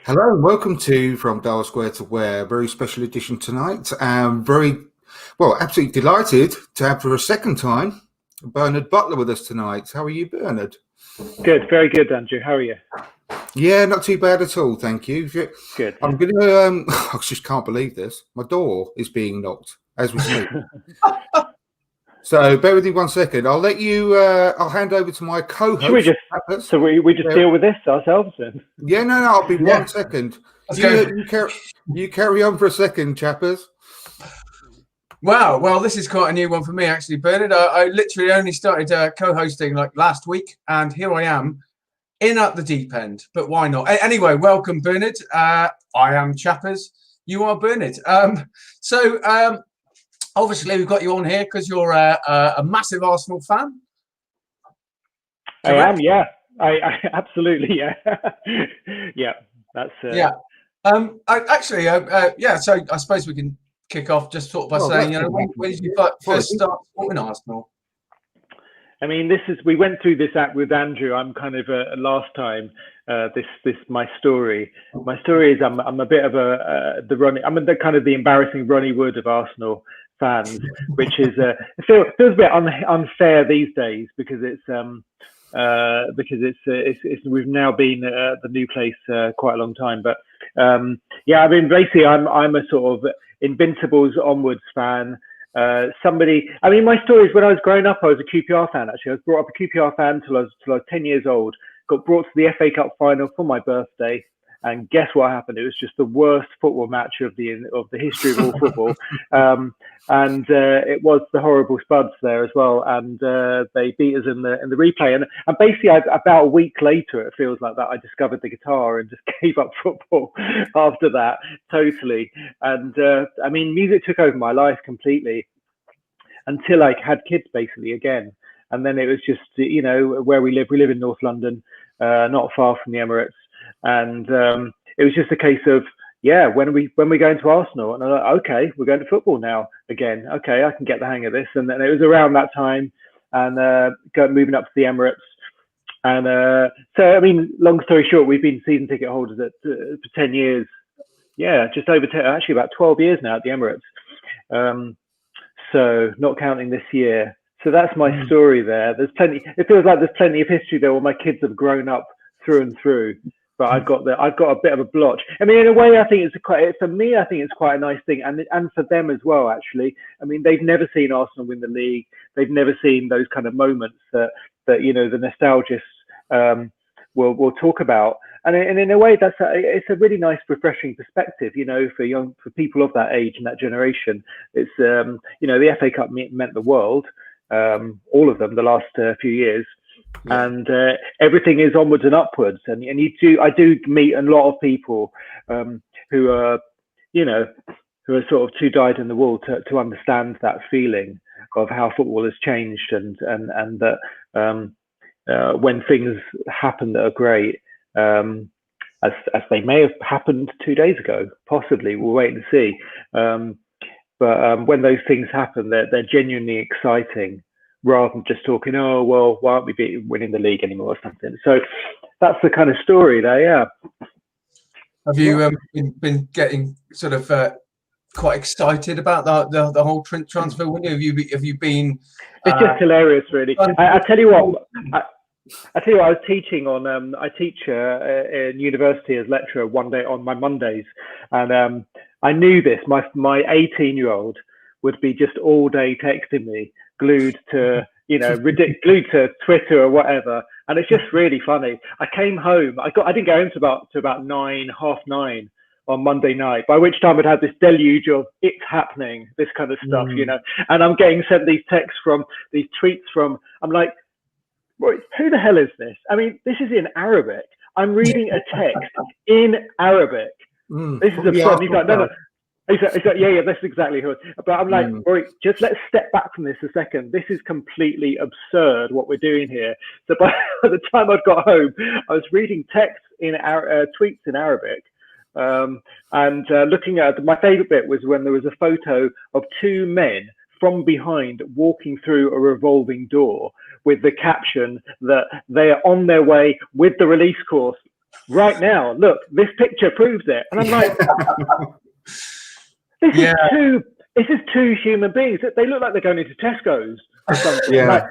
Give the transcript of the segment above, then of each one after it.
Hello and welcome to From Dial Square to Where, very special edition tonight. Absolutely delighted to have for a second time Bernard Butler with us tonight. How are you, Bernard? Good, very good, Andrew. How are you? Yeah, not too bad at all, thank you. Good. I'm going to, I just can't believe this. My door is being knocked as we speak. So bear with me 1 second. I'll let you, I'll hand over to my co-host. Should we just deal with this ourselves then? Yeah, no, I'll be 1 second. You carry on for a second, chappers. Wow, well, this is quite a new one for me, actually, Bernard. I literally only started co-hosting like last week, and here I am in at the deep end. But why not? Anyway, welcome, Bernard. I am Chappers. You are Bernard. Obviously, we've got you on here because you're a massive Arsenal fan. Correct? I am, yeah. I absolutely, yeah. Yeah, that's... Yeah. So I suppose we can kick off just sort of by saying, when did you first start supporting Arsenal? I mean, we went through this act with Andrew. I'm kind of last time. My story. My story is I'm a bit of the kind of the embarrassing Ronnie Wood of Arsenal fans, which is feels a bit unfair these days because we've now been at the new place quite a long time. But I mean, basically, I'm a sort of Invincibles onwards fan. My story is when I was growing up, I was a QPR fan. Actually, I was brought up a QPR fan till I was 10 years old. Got brought to the FA Cup final for my birthday, and guess what happened? It was just the worst football match of the history of all football. It was the horrible Spuds there as well, and they beat us in the replay. And basically, about a week later, it feels like that, I discovered the guitar and just gave up football after that totally. And I mean, music took over my life completely until I had kids, basically, again. And then it was just, where we live in North London, not far from the Emirates. And it was just a case of, when are we going to Arsenal? And I'm like, okay, we're going to football now again. Okay, I can get the hang of this. And then it was around that time and moving up to the Emirates. And so, I mean, long story short, we've been season ticket holders for 10 years. Yeah, just over 10, actually about 12 years now at the Emirates. So not counting this year. So that's my story there. There's plenty. It feels like there's plenty of history there where my kids have grown up through and through. But I've got a bit of a blotch. I mean, in a way, I think it's quite a nice thing, and for them as well. Actually, I mean, they've never seen Arsenal win the league. They've never seen those kind of moments that the nostalgists will talk about. And in a way, it's a really nice, refreshing perspective, for people of that age and that generation. It's the FA Cup meant the world, all of them, the last few years. Yeah. And everything is onwards and upwards, and I do meet a lot of people who are sort of too dyed in the wool to understand that feeling of how football has changed, and that when things happen that are great, as they may have happened 2 days ago, possibly, we'll wait and see. But when those things happen, they're genuinely exciting, rather than just talking, oh, well, why aren't we winning the league anymore or something. So that's the kind of story there, yeah. Have you been getting sort of quite excited about the whole transfer window? Have you been... It's just hilarious, really. I tell you what, I was teaching on, I teach in university as lecturer one day on my Mondays. And I knew this, my 18-year-old would be just all day texting me, glued to Twitter or whatever, and it's just really funny. I came home. I didn't go home to about 9:30 on Monday night. By which time I'd had this deluge of it's happening, this kind of stuff, And I'm getting sent these tweets from. I'm like, who the hell is this? I mean, this is in Arabic. I'm reading a text in Arabic. This is a problem. He's like, no. He's like, yeah, that's exactly who. But I'm like, right, just let's step back from this a second. This is completely absurd what we're doing here. So by the time I'd got home, I was reading texts in tweets in Arabic, and looking at my favorite bit was when there was a photo of two men from behind walking through a revolving door with the caption that they are on their way with the release course right now. Look, this picture proves it. And I'm like, this is two human beings. They look like they're going into Tesco's or something. Yeah. Like,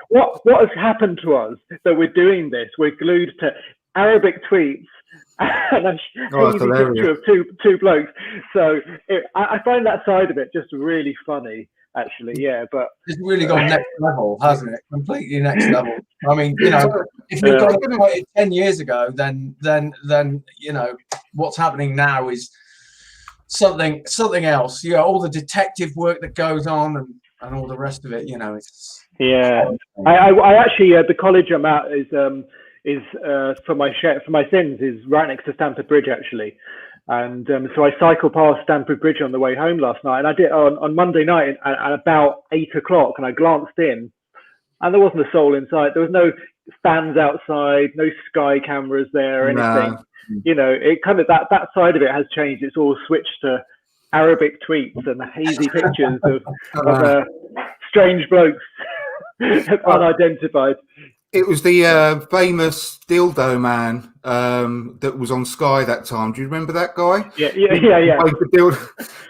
what has happened to us that we're doing this? We're glued to Arabic tweets and a hazy picture of two blokes. So I find that side of it just really funny, actually. Yeah, but it's really gone next level, hasn't it? Completely next level. I mean, you know, if you've got it 10 years ago, then you know what's happening now is something else. You know, all the detective work that goes on and all the rest of it. You know, it's I actually the college I'm at is for my sins is right next to Stamford Bridge, actually. And so I cycled past Stamford Bridge on the way home last night, and I did on Monday night at about 8 o'clock, and I glanced in, and there wasn't a soul in sight. There was no fans outside, no Sky cameras there or anything. No. You know, it kind of that side of it has changed. It's all switched to Arabic tweets and hazy pictures of strange blokes unidentified. It was the famous dildo man that was on Sky that time. Do you remember that guy? Yeah.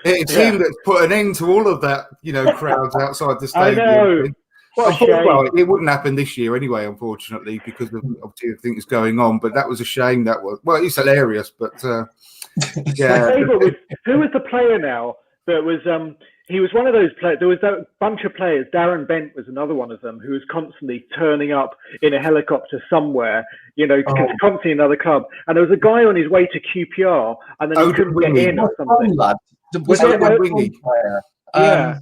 It's him that's put an end to all of that, you know, crowds outside the stadium. I know. Well, it wouldn't happen this year anyway, unfortunately, because of obviously everything that's going on. But that was a shame. That was, well, it's hilarious, but yeah. My favourite was, who was the player now that was he was one of those players. There was a bunch of players. Darren Bent was another one of them, who was constantly turning up in a helicopter somewhere, you know, constantly in another club. And there was a guy on his way to QPR, and then he couldn't get in or something. Was it Wingy? Yeah.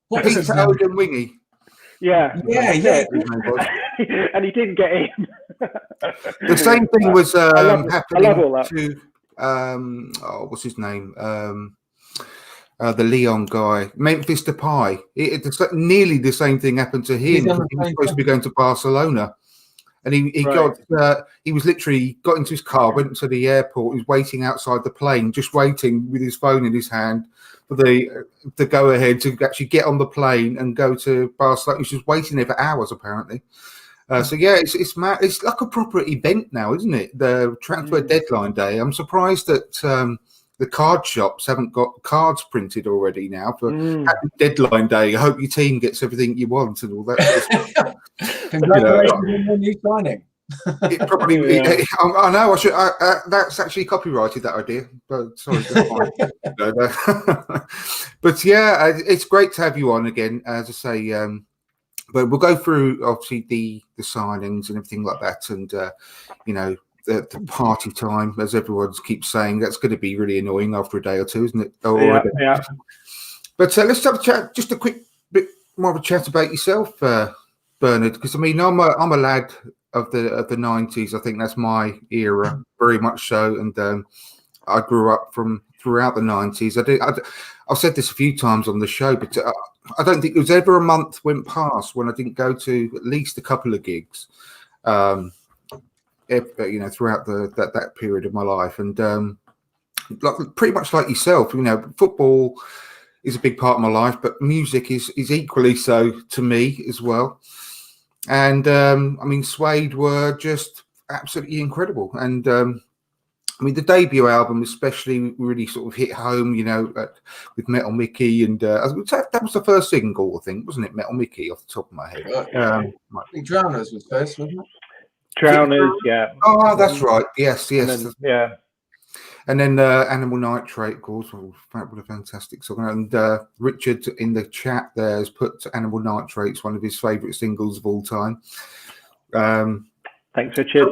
What was it? Odin Wingy? Yeah. And he didn't get in. The same thing was happening to what's his name? The Leon guy, Memphis Depay. It's nearly the same thing happened to him. He was supposed to be going to Barcelona, and he was literally got into his car, went to the airport, he was waiting outside the plane, just waiting with his phone in his hand for the go ahead to actually get on the plane and go to Barcelona. He was just waiting there for hours, apparently. So yeah, it's mad. It's like a proper event now, isn't it? The transfer deadline day. I'm surprised that the card shops haven't got cards printed already now for Happy Deadline Day. I hope your team gets everything you want and all that sort of stuff. Congratulations on your new signing. It probably. I know. I should. That's actually copyrighted, that idea. But sorry. But yeah, it's great to have you on again. As I say, but we'll go through obviously the signings and everything like that, and you know. The party time, as everyone keeps saying, that's going to be really annoying after a day or two, isn't it? Yeah. But let's have a chat, just a quick bit more of a chat about yourself, Bernard, because I mean, I'm a lad of the 90s. I think that's my era, very much so, and I grew up from throughout the 90s. I've said this a few times on the show, but I don't think there was ever a month went past when I didn't go to at least a couple of gigs. You know, throughout that period of my life, and pretty much like yourself, you know, football is a big part of my life, but music is equally so to me as well. And I mean, Suede were just absolutely incredible, and I mean, the debut album especially really sort of hit home, you know, with Metal Mickey, and that was the first single, I think, wasn't it? Metal Mickey, off the top of my head. I think Drowners was first, wasn't it? Drowners, yeah. Oh, that's right. Yes. And then Animal Nitrate, of course, what a fantastic song. And Richard in the chat there has put Animal Nitrate's one of his favourite singles of all time. Thanks, Richard.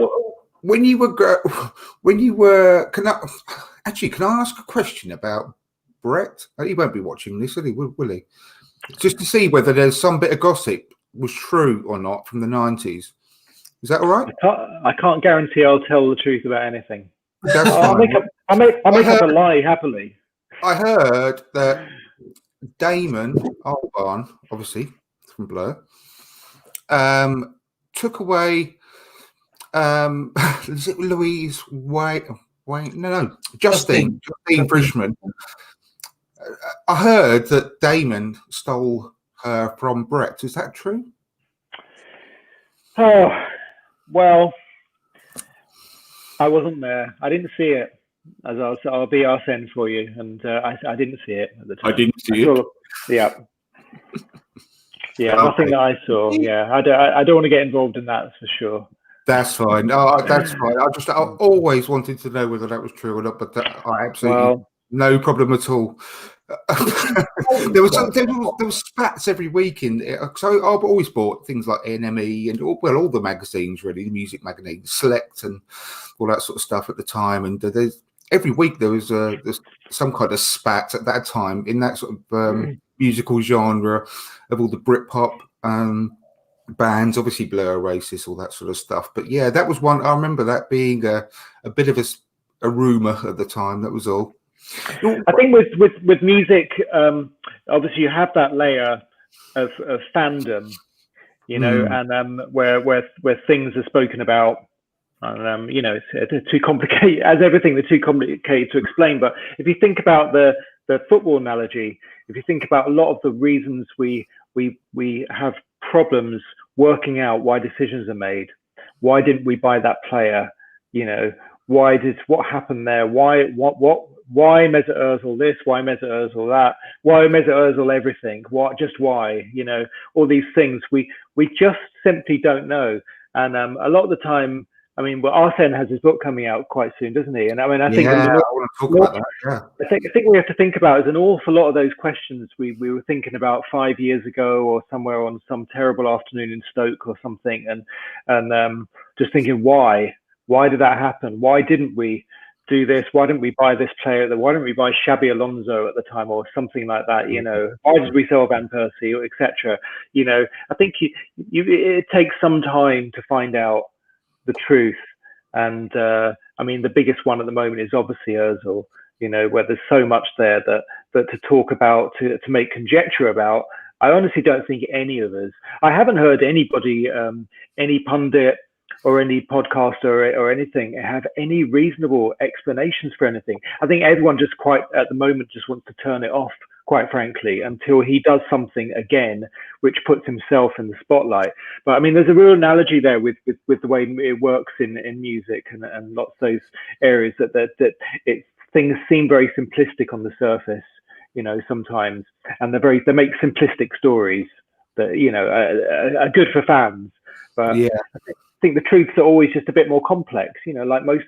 When you were, can I ask a question about Brett? He won't be watching this, will he? Just to see whether there's some bit of gossip was true or not from the 90s. Is that all right? I can't guarantee I'll tell the truth about anything. That's I'll make up a lie happily. I heard that Damon Albarn, obviously from Blur, took away is it Louise Wayne? No, Justine Frischman. I heard that Damon stole her from Brett. Is that true? Oh, well, I wasn't there. I didn't see it. As I'll be Arsene for you, and I didn't see it at the time. I didn't see it. Yeah. Yeah, Okay. nothing that I saw. Yeah, I don't want to get involved in that for sure. That's fine. Oh, that's fine. I always wanted to know whether that was true or not, but I absolutely no problem at all. there was spats every week so I've always bought things like NME and all the magazines, really, the music magazines, Select and all that sort of stuff at the time. And every week there's some kind of spat at that time in that sort of musical genre of all the Britpop bands, obviously Blur, Oasis, all that sort of stuff. But yeah, that was one. I remember that being a bit of a rumor at the time. That was all. I think with music, obviously you have that layer of fandom, you know, and where things are spoken about. And you know, it's too complicated, as everything. They're too complicated to explain. But if you think about the football analogy, if you think about a lot of the reasons we have problems working out why decisions are made, why didn't we buy that player? You know, what happened there? Why Mesut Ozil this? Why Mesut Ozil that? Why Mesut Ozil everything? Just why? You know, all these things we just simply don't know. And a lot of the time, I mean, well, Arsene has his book coming out quite soon, doesn't he? And I mean, I think I want to talk about that. Yeah. I think we have to think about is an awful lot of those questions we were thinking about 5 years ago, or somewhere on some terrible afternoon in Stoke or something, and just thinking why did that happen? Why didn't we do this? Why didn't we buy this player? Why didn't we buy Xabi Alonso at the time, or something like that? You know, why did we sell Van Persie, etc.? You know, I think it takes some time to find out the truth. And I mean, the biggest one at the moment is obviously Ozil, you know, where there's so much there that to talk about, to make conjecture about. I honestly don't think any of us, I haven't heard anybody, any pundit or any podcaster or anything have any reasonable explanations for anything. I think everyone just at the moment just wants to turn it off, quite frankly, until he does something again, which puts himself in the spotlight. But I mean, there's a real analogy there with the way it works in music and lots of those areas that things seem very simplistic on the surface, you know, sometimes, and they make simplistic stories that, you know, are good for fans. But yeah, I think the truths are always just a bit more complex, you know, like most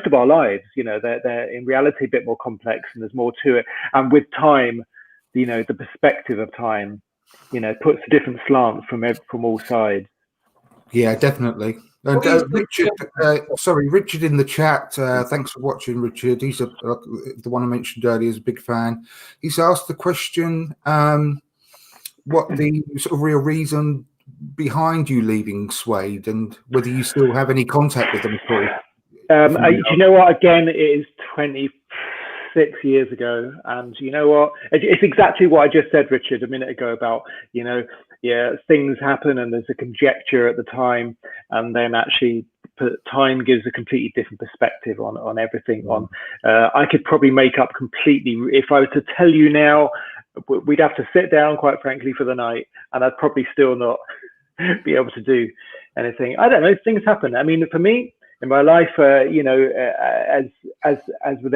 of our lives, you know, they're in reality a bit more complex, and there's more to it. And with time, you know, the perspective of time, you know, puts a different slant from all sides. Yeah, definitely. And Richard in the chat. Thanks for watching, Richard. He's the one I mentioned earlier is a big fan. He's asked the question, what the sort of real reason behind you leaving Suede, and whether you still have any contact with them at all. You know what? Again, it is 26 years ago, and you know what? It's exactly what I just said, Richard, a minute ago about, you know, yeah, things happen and there's a conjecture at the time, and then actually time gives a completely different perspective on everything. I could probably make up completely if I were to tell you now. We'd have to sit down, quite frankly, for the night, and I'd probably still not be able to do anything. I don't know. Things happen. I mean, for me in my life, you know, as with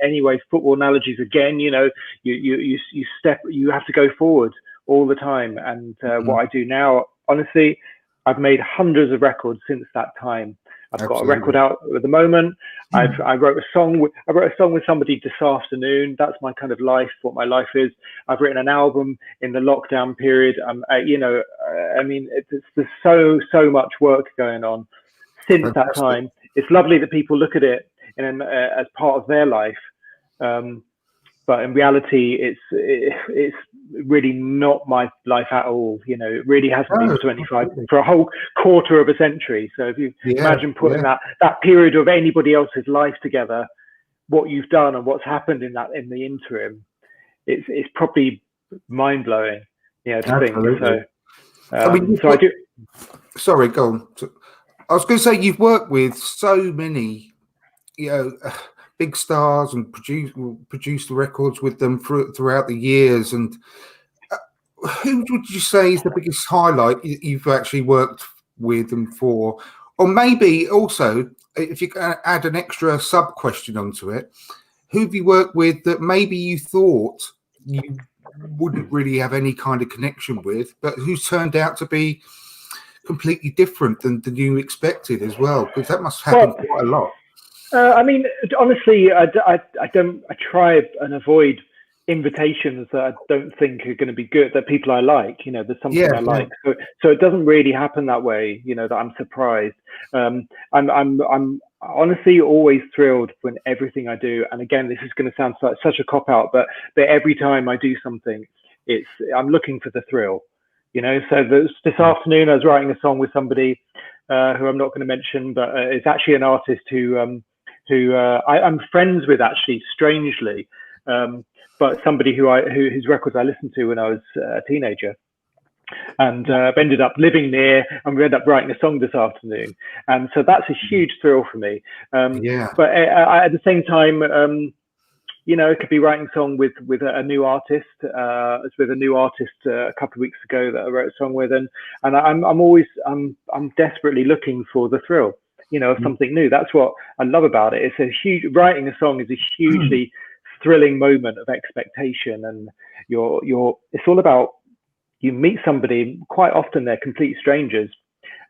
anyways, football analogies again. You know, you have to go forward all the time. And what I do now, honestly, I've made hundreds of records since that time. I've got a record out at the moment. I wrote a song with somebody this afternoon. That's my kind of life, what my life is. I've written an album in the lockdown period. You know, I mean, there's so much work going on since that time. It's lovely that people look at it as part of their life. But in reality, it's really not my life at all. You know, it really hasn't been for a whole quarter of a century. So if you imagine putting that period of anybody else's life together, what you've done and what's happened in the interim, it's probably mind blowing. Yeah, to think. So, I mean, so I do. Sorry, go on. I was going to say you've worked with so many, you know, big stars and produced the records with them throughout the years. And who would you say is the biggest highlight you've actually worked with them for? Or maybe also if you can add an extra sub question onto it, who have you worked with that maybe you thought you wouldn't really have any kind of connection with, but who's turned out to be completely different than you expected as well? Because that must happen quite a lot. I mean, honestly, I try and avoid invitations that I don't think are going to be good, that people I like, there's something I like. So it doesn't really happen that way, that I'm surprised. I'm honestly always thrilled when everything I do, and again, this is going to sound like such a cop out, but every time I do something, I'm looking for the thrill, So this afternoon I was writing a song with somebody who I'm not going to mention, but it's actually an artist who I'm friends with, actually, strangely, but somebody whose records I listened to when I was a teenager, and ended up living near, and we ended up writing a song this afternoon, and so that's a huge thrill for me. But at the same time, it could be writing a song with a new artist. I was with a new artist a couple of weeks ago that I wrote a song with, and I'm desperately looking for the thrill, of something new. That's what I love about it. Writing a song is a hugely thrilling moment of expectation, and it's all about, you meet somebody, quite often they're complete strangers.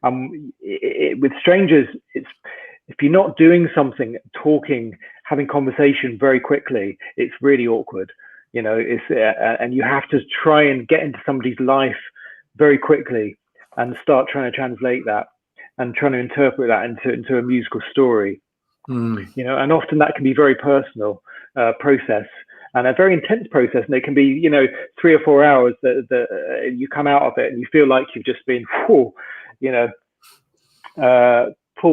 With strangers, if you're not doing something, talking, having conversation very quickly, it's really awkward, and you have to try and get into somebody's life very quickly and start trying to translate that and trying to interpret that into a musical story. And often that can be very personal process, and a very intense process, and it can be 3 or 4 hours that you come out of it and you feel like you've just been pulled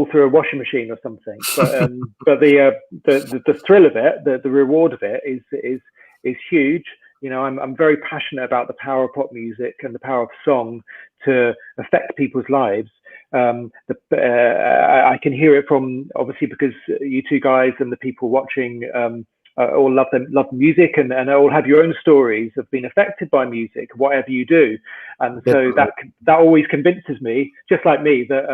through a washing machine or something, but the thrill of it, the reward of it is huge. I'm very passionate about the power of pop music and the power of song to affect people's lives. I can hear it from, obviously, because you two guys and the people watching all love music, and all have your own stories of being affected by music, whatever you do. And so that always convinces me, just like me, that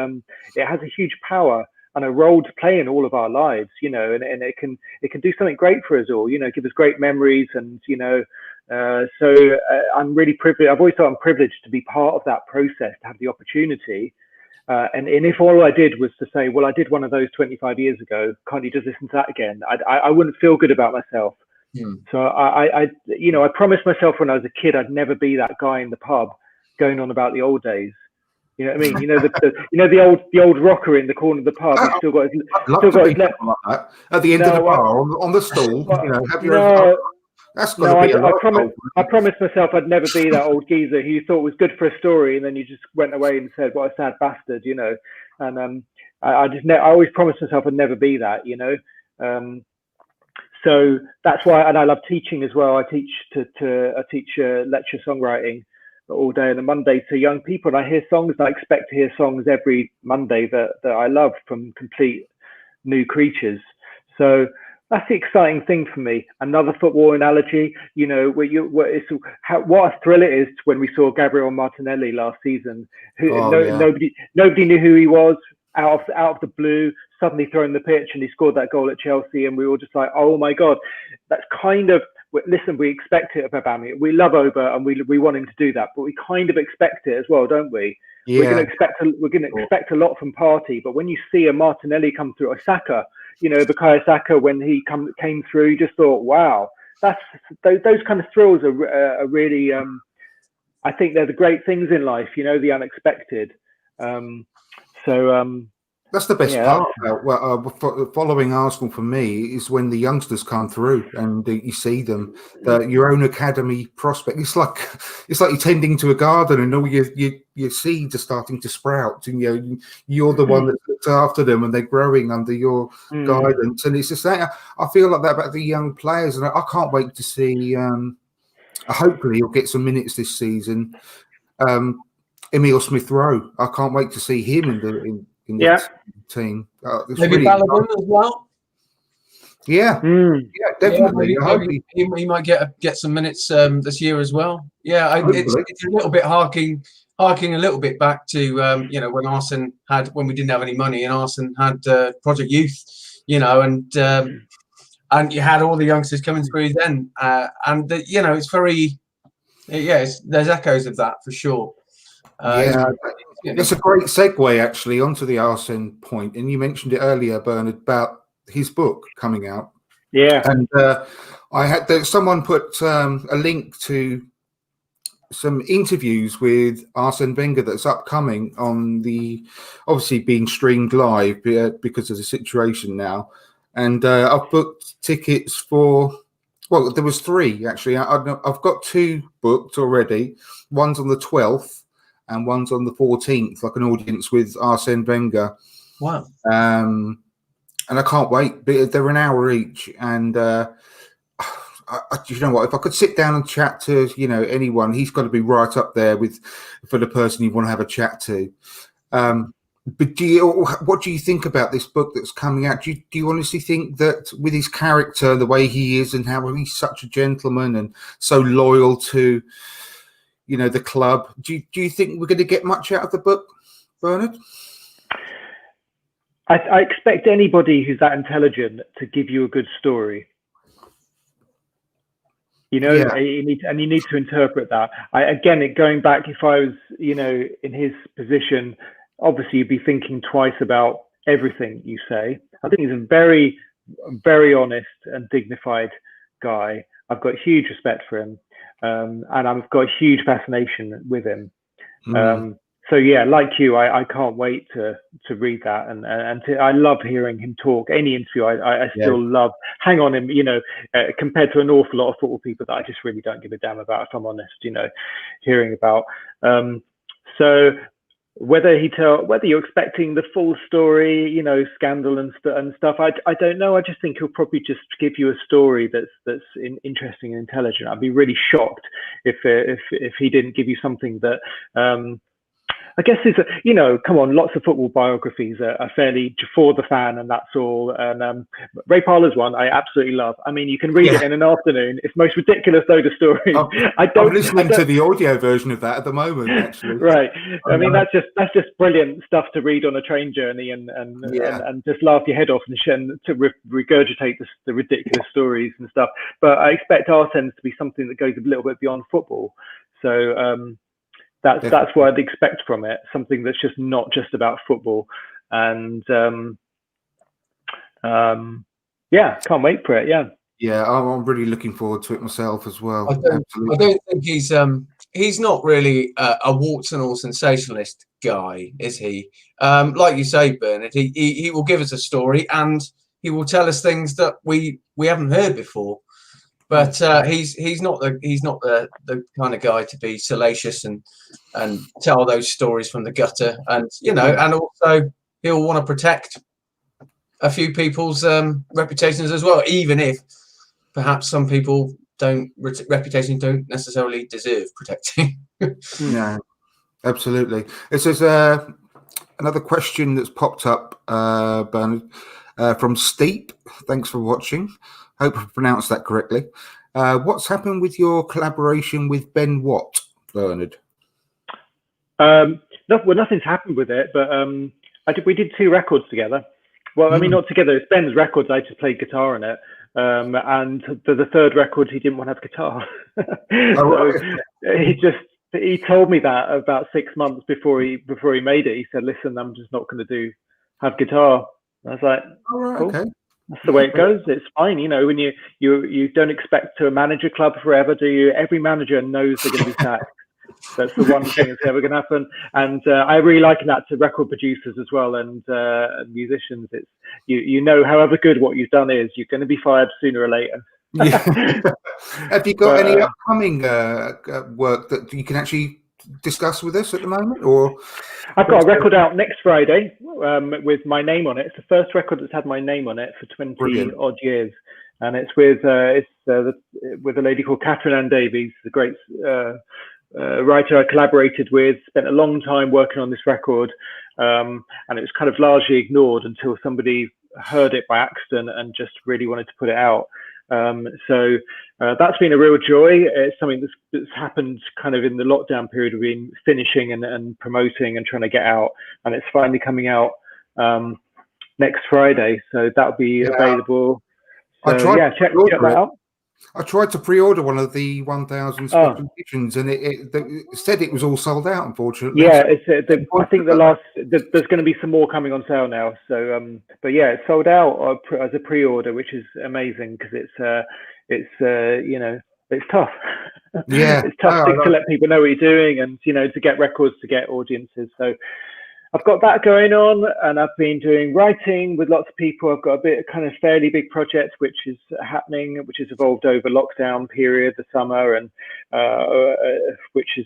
it has a huge power and a role to play in all of our lives, and it can do something great for us all, give us great memories, and so I'm really privileged. I've always thought I'm privileged to be part of that process, to have the opportunity. And if all I did was to say, well, I did one of those 25 years ago, can't you just listen to that again? I wouldn't feel good about myself. So I promised myself when I was a kid, I'd never be that guy in the pub going on about the old days. You know what I mean? The old rocker in the corner of the pub. He's still got his left like that at the end of the bar on the stool. That's got to be I promised myself I'd never be that old geezer who you thought was good for a story, and then you just went away and said, "What a sad bastard," And I always promised myself I'd never be that, So that's why, and I love teaching as well. I teach lecture songwriting all day on a Monday to young people, and I hear songs. I expect to hear songs every Monday that I love from complete new creatures. So that's the exciting thing for me. Another football analogy, what a thrill it is when we saw Gabriel Martinelli last season. Nobody knew who he was, out of the blue, suddenly throwing the pitch, and he scored that goal at Chelsea, and we were just like, oh my God, that's kind of, listen, we expect it of Aubameyang. We love Oba, and we want him to do that, but we kind of expect it as well, don't we? Yeah. We're going to expect a lot from Partey, but when you see a Martinelli come through, or Saka, Bukayo Saka, when he came through, you just thought, wow, those kind of thrills are really, I think they're the great things in life, the unexpected. That's the best part about following Arsenal for me, is when the youngsters come through and you see them, your own academy prospect. It's like you're tending to a garden, and all your seeds are starting to sprout, and you're the one that looks after them, and they're growing under your guidance. And it's just that I feel like that about the young players, and I can't wait to see. Hopefully, he'll get some minutes this season. Emile Smith-Rowe, I can't wait to see him in the team. Maybe Balogun as well. Yeah, yeah, definitely. Yeah, he might get some minutes this year as well. Yeah, it's a little bit harking a little bit back to when we didn't have any money and Arsenal had Project Youth, and you had all the youngsters coming through then, it's very there's echoes of that for sure. That's a great segue actually onto the Arsene point, and you mentioned it earlier, Bernard, about his book coming out. Yeah, and someone put a link to some interviews with Arsene Wenger that's upcoming on obviously being streamed live because of the situation now. And I've booked tickets for, well, there was 3 actually. I've got 2 booked already. One's on the 12th and one's on the 14th, like an audience with Arsene Wenger. Wow. And I can't wait. They're an hour each, and you know what? If I could sit down and chat to anyone, he's got to be right up there for the person you want to have a chat to. But what do you think about this book that's coming out? Do you honestly think that with his character, the way he is, and how he's such a gentleman and so loyal to the club, do you think we're going to get much out of the book, Bernard? I expect anybody who's that intelligent to give you a good story. You need to interpret that. Going back, if I was, in his position, obviously you'd be thinking twice about everything you say. I think he's a very, very honest and dignified guy. I've got huge respect for him, and I've got a huge fascination with him. So yeah, like you, I can't wait to read that, and I love hearing him talk. Any interview, I still love hang on him, compared to an awful lot of football people that I just really don't give a damn about, if I'm honest, hearing about. So whether you're expecting the full story, scandal and stuff, I don't know. I just think he'll probably just give you a story that's interesting and intelligent. I'd be really shocked if he didn't give you something that I guess is come on, lots of football biographies are fairly for the fan, and that's all. And Ray Parlour's one I absolutely love. I mean, you can read it in an afternoon. It's most ridiculous load of stories. I'm listening to the audio version of that at the moment, actually. Right. I mean, that's just brilliant stuff to read on a train journey and just laugh your head off and to regurgitate the ridiculous stories and stuff. But I expect Arsene's to be something that goes a little bit beyond football. So. That's what I'd expect from it. Something that's just not just about football, and can't wait for it. Yeah, I'm really looking forward to it myself as well. I don't think he's not really a warts and all sensationalist guy, is he? Like you say, Bernard, he will give us a story and he will tell us things that we haven't heard before. But he's not the kind of guy to be salacious and tell those stories from the gutter, and and also he'll want to protect a few people's reputations as well, even if perhaps some people reputations don't necessarily deserve protecting. No, absolutely. This is another question that's popped up, Bernard, from Steep. Thanks for watching. Hope I pronounced that correctly. What's happened with your collaboration with Ben Watt, Bernard? Nothing's happened with it, but we did 2 records together. Well, I mean, not together. It's Ben's records. I just played guitar in it. And for the 3rd record, he didn't want to have guitar. He told me that about 6 months before he made it. He said, "Listen, I'm just not going to have guitar." And I was like, "Cool. Okay. That's the way it goes. It's fine." When you don't expect to manage a club forever, do you? Every manager knows they're going to be sacked. That's the one thing that's ever going to happen. And I really liken that to record producers as well, and musicians. It's however good what you've done is, you're going to be fired sooner or later. Have you got any upcoming work that you can actually discuss with us at the moment? Or I've got a record out next Friday with my name on it. It's the first record that's had my name on it for 20 odd years, and it's with a lady called Catherine Ann Davies, the great writer I collaborated with. Spent a long time working on this record, and it was kind of largely ignored until somebody heard it by accident and just really wanted to put it out. So that's been a real joy. It's something that's happened kind of in the lockdown period. We've been finishing and promoting and trying to get out, and it's finally coming out next Friday. So that'll be available. So check that out. I tried to pre-order one of the 1,000 special editions, and it said it was all sold out, unfortunately. Yeah, I think there's going to be some more coming on sale now. So, but yeah, it's sold out as a pre-order, which is amazing because it's tough. Yeah, it's tough to let people know what you're doing, and to get records, to get audiences. So I've got that going on, and I've been doing writing with lots of people. I've got a kind of fairly big project which is happening, which has evolved over lockdown period, the summer, and which is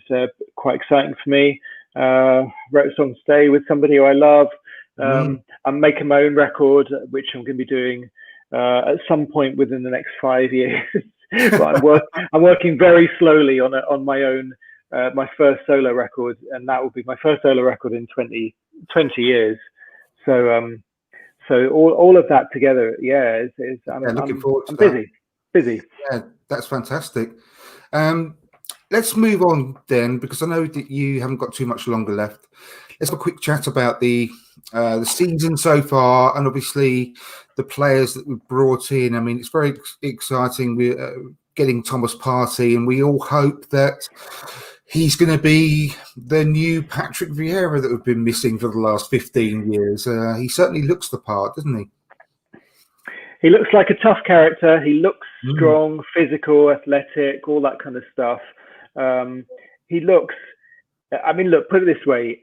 quite exciting for me. Wrote a song today with somebody who I love. I'm making my own record, which I'm going to be doing at some point within the next 5 years. But I'm working very slowly on my own. My first solo record, and that will be my first solo record in 20 years. So all of that together, I'm looking forward to that. Busy. Yeah, that's fantastic. Let's move on then, because I know that you haven't got too much longer left. Let's have a quick chat about the season so far, and obviously the players that we've brought in. I mean, it's very exciting. We're getting Thomas Partey, and we all hope that he's going to be the new Patrick Vieira that we've been missing for the last 15 years. He certainly looks the part, doesn't he? He looks like a tough character. He looks strong, physical, athletic, all that kind of stuff. He looks, look, put it this way.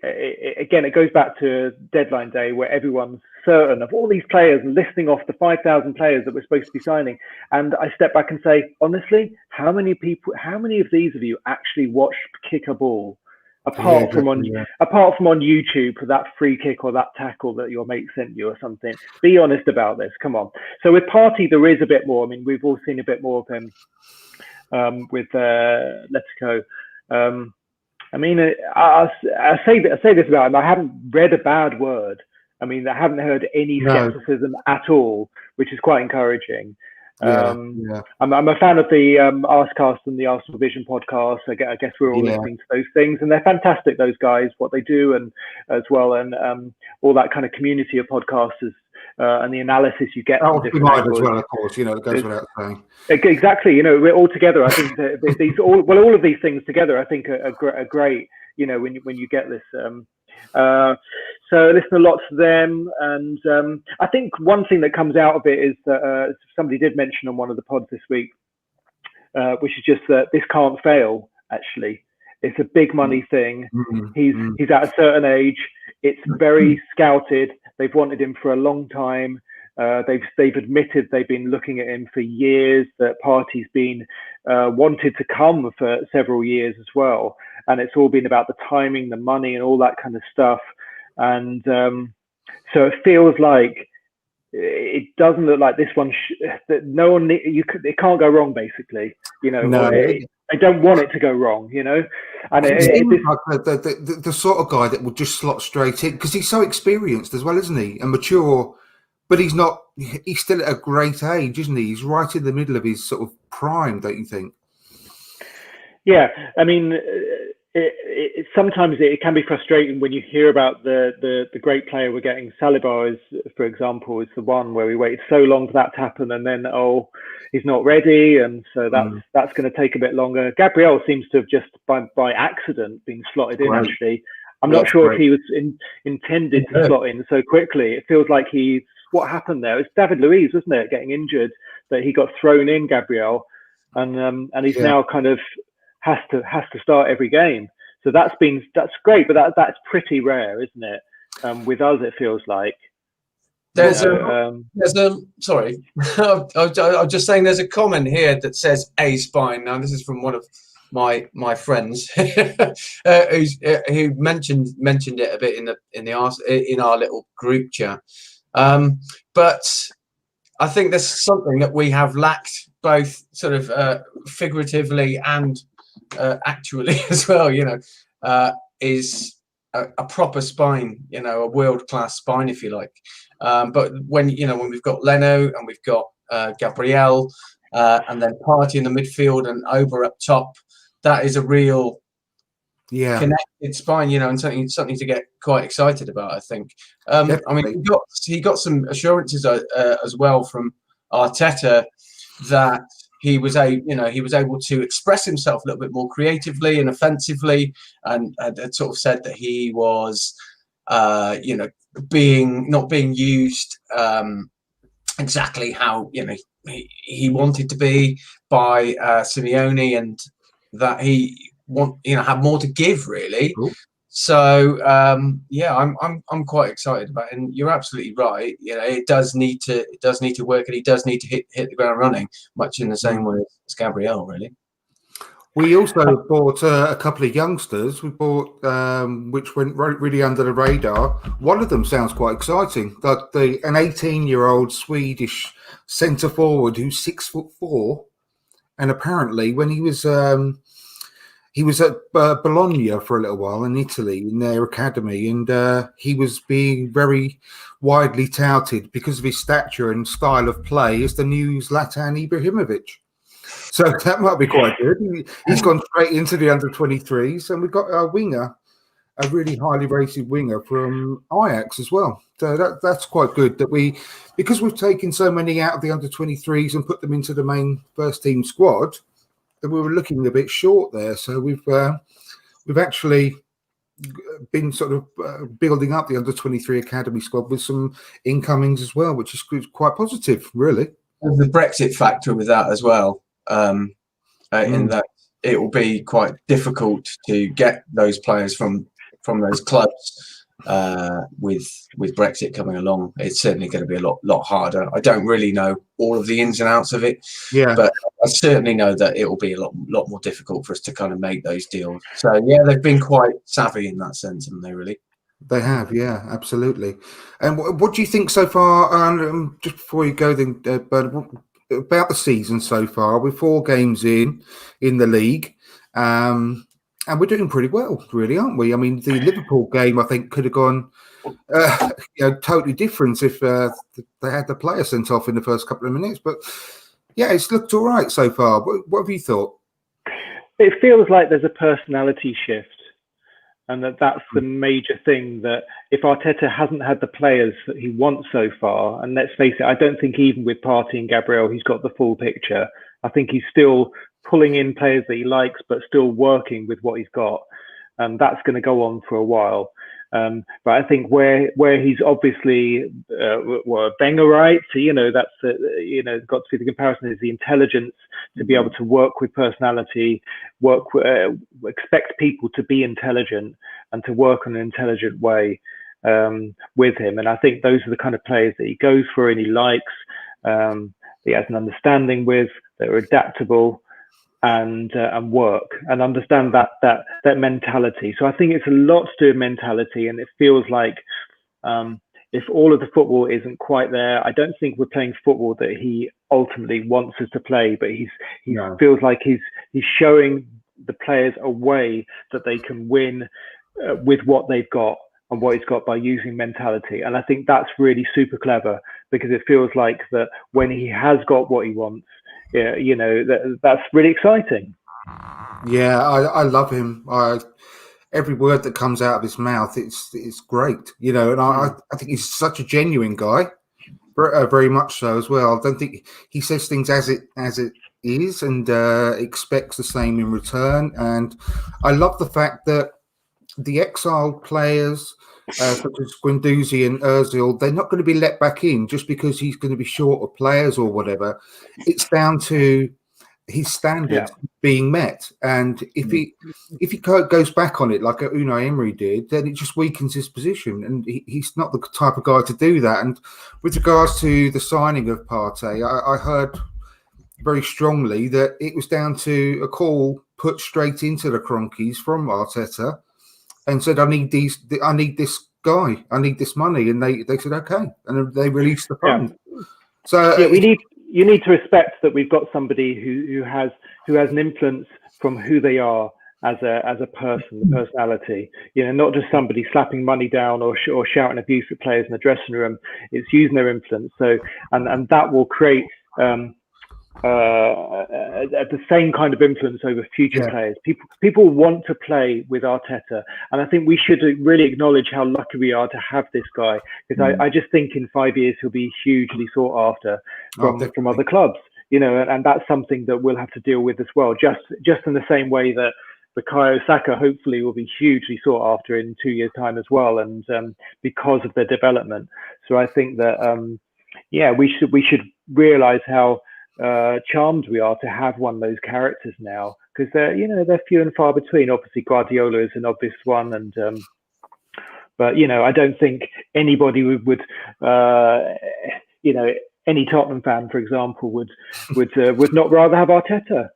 Again, it goes back to deadline day where everyone's certain of all these players, listing off the 5,000 players that we're supposed to be signing. And I step back and say, honestly, how many of these of you actually watched kick a ball? Apart from on YouTube for that free kick or that tackle that your mate sent you or something. Be honest about this. Come on. So with Partey, there is a bit more. I mean, we've all seen a bit more of him with Letico. I say this about him. I haven't read a bad word. I mean, I haven't heard any skepticism at all, which is quite encouraging. I'm a fan of the Arscast and the Arsenal Vision podcast. I guess we're all listening to those things, and they're fantastic. Those guys, what they do, and as well, and all that kind of community of podcasters and the analysis you get. From different angles. As well, of course. That goes without saying. Exactly. We're all together. I think that all of these things together, I think, are great. When you get this. So I listen a lot to them, and I think one thing that comes out of it is that somebody did mention on one of the pods this week, which is just that this can't fail. Actually, it's a big money thing. He's at a certain age. It's very scouted. They've wanted him for a long time. They've admitted they've been looking at him for years. That Partey's been wanted to come for several years as well, and it's all been about the timing, the money, and all that kind of stuff. And so it feels like it doesn't look like this one. That no one, it can't go wrong. Basically, they don't want it to go wrong. And like the sort of guy that will just slot straight in because he's so experienced as well, isn't he, and mature. But he's not. He's still at a great age, isn't he? He's right in the middle of his sort of prime, don't you think? Yeah, I mean, sometimes it can be frustrating when you hear about the great player we're getting. Saliba is, for example, is the one where we waited so long for that to happen, and then he's not ready, and so that's going to take a bit longer. Gabriel seems to have just by accident been slotted in. Actually, I'm not sure if he was intended to slot in so quickly. It feels like what happened there? It's David Luiz, wasn't it, getting injured, that he got thrown in, Gabriel, and he's now kind of has to start every game. So that's great, but that's pretty rare, isn't it? With us, it feels like. Sorry, I'm just saying. There's a comment here that says A spine. Now this is from one of my friends who mentioned it a bit in our little group chat. But I think there's something that we have lacked, both sort of figuratively and actually as well. Is a proper spine, a world-class spine, if you like. But when we've got Leno and we've got Gabriel and then Partey in the midfield and Ober up top, that is a real connected spine, and something to get quite excited about, I think. I mean, he got some assurances as well from Arteta that he was able to express himself a little bit more creatively and offensively, and had sort of said that he was, not being used exactly how he wanted to be by Simeone, and that he had more to give, really. Cool. So I'm quite excited about it. And you're absolutely right. It does need to work, and he does need to hit the ground running, much in the same way as Gabriel, really. We also bought a couple of youngsters. We bought which went really under the radar. One of them sounds quite exciting. Like an 18-year-old Swedish centre forward who's 6'4", and apparently when he was at Bologna for a little while in Italy in their academy, and he was being very widely touted because of his stature and style of play as the new Zlatan Ibrahimovic. So that might be quite good. He's gone straight into the under-23s, and we've got a winger, a really highly rated winger from Ajax as well. So that's quite good because we've taken so many out of the under-23s and put them into the main first team squad, that we were looking a bit short there. So we've actually been sort of building up the under-23 academy squad with some incomings as well, which is quite positive, really. There's the Brexit factor with that as well, in that it will be quite difficult to get those players from those clubs. With Brexit coming along, it's certainly going to be a lot harder. I don't really know all of the ins and outs of it, but I certainly know that it will be a lot more difficult for us to kind of make those deals. So they've been quite savvy in that sense, haven't they? Really, they have. Yeah, absolutely. And what do you think so far? Just before you go, then, Bernard, about the season so far? We're 4 games in the league. And we're doing pretty well, really, aren't we? I mean, the Liverpool game, I think, could have gone totally different if they had the player sent off in the first couple of minutes. But, it's looked all right so far. What have you thought? It feels like there's a personality shift, and that's the major thing, that if Arteta hasn't had the players that he wants so far, and let's face it, I don't think even with Partey and Gabriel, he's got the full picture. I think he's still pulling in players that he likes, but still working with what he's got. That's going to go on for a while. But I think where he's obviously Wengerite, so that's got to be the comparison, is the intelligence to be able to work with personality, expect people to be intelligent and to work in an intelligent way with him. And I think those are the kind of players that he goes for and he likes. He has an understanding with, that are adaptable and work and understand that mentality. So I think it's a lot to do with mentality, and it feels like if all of the football isn't quite there, I don't think we're playing football that he ultimately wants us to play, but he feels like he's showing the players a way that they can win with what they've got and what he's got by using mentality. And I think that's really super clever, because it feels like that when he has got what he wants, that's really exciting. Yeah, I love him. Every word that comes out of his mouth, it's great, and I think he's such a genuine guy, very much so as well. I don't think he says things as it is and expects the same in return. And I love the fact that the exiled players, such as Guendouzi and Ozil, they're not going to be let back in just because he's going to be short of players or whatever. It's down to his standards being met, and if he goes back on it like Unai Emery did, then it just weakens his position, and he's not the type of guy to do that. And with regards to the signing of Partey, I heard very strongly that it was down to a call put straight into the Cronkies from Arteta, and said, I need this guy, I need this money. And they said, okay. And they released the fund. Yeah. So you need to respect that we've got somebody who has an influence from who they are as a person, the personality. Not just somebody slapping money down or shouting abuse at players in the dressing room. It's using their influence. So and that will create the same kind of influence over future players. People want to play with Arteta, and I think we should really acknowledge how lucky we are to have this guy, because I just think in 5 years he'll be hugely sought after from other clubs, and that's something that we'll have to deal with as well, just in the same way that Bukayo Saka hopefully will be hugely sought after in 2 years' time as well, and because of their development. So I think that we should realise how charmed we are to have one of those characters now, because they're few and far between. Obviously Guardiola is an obvious one, and but I don't think anybody would any Tottenham fan, for example, would not rather have Arteta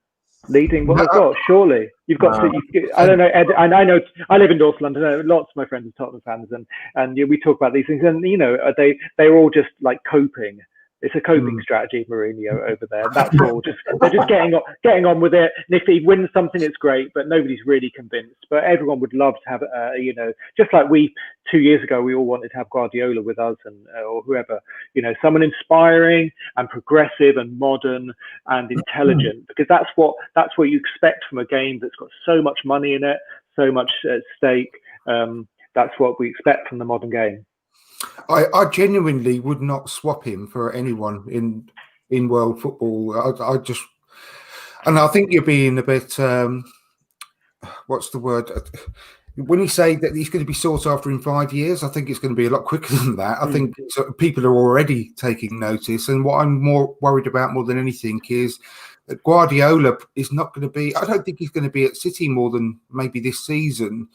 leading what they've got. Surely you've got to. I don't know, Ed, and I know I live in North London. Lots of my friends are Tottenham fans, and we talk about these things, and they're all just like coping. It's a coping strategy, Mourinho, over there. That's all. They're just getting on with it. And if he wins something, it's great, but nobody's really convinced. But everyone would love to have, just like we 2 years ago, we all wanted to have Guardiola with us, and or whoever, someone inspiring and progressive and modern and intelligent, because that's what you expect from a game that's got so much money in it, so much at stake. That's what we expect from the modern game. I genuinely would not swap him for anyone in world football. I think you're being a bit, what's the word? When you say that he's going to be sought after in 5 years, I think it's going to be a lot quicker than that. I think people are already taking notice. And what I'm more worried about more than anything is that Guardiola is not going to be, I don't think he's going to be at City more than maybe this season.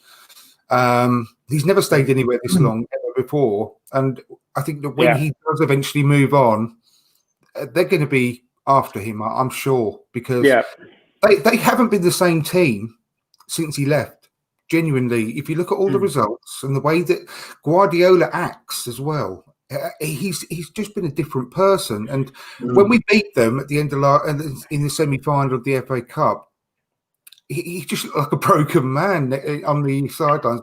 He's never stayed anywhere this long ever before, and I think that when he does eventually move on, they're going to be after him, I'm sure, because they haven't been the same team since he left. Genuinely, if you look at all the results and the way that Guardiola acts as well, he's just been a different person. And when we beat them at the end of in the semi-final of the FA Cup, he's just like a broken man on the sidelines.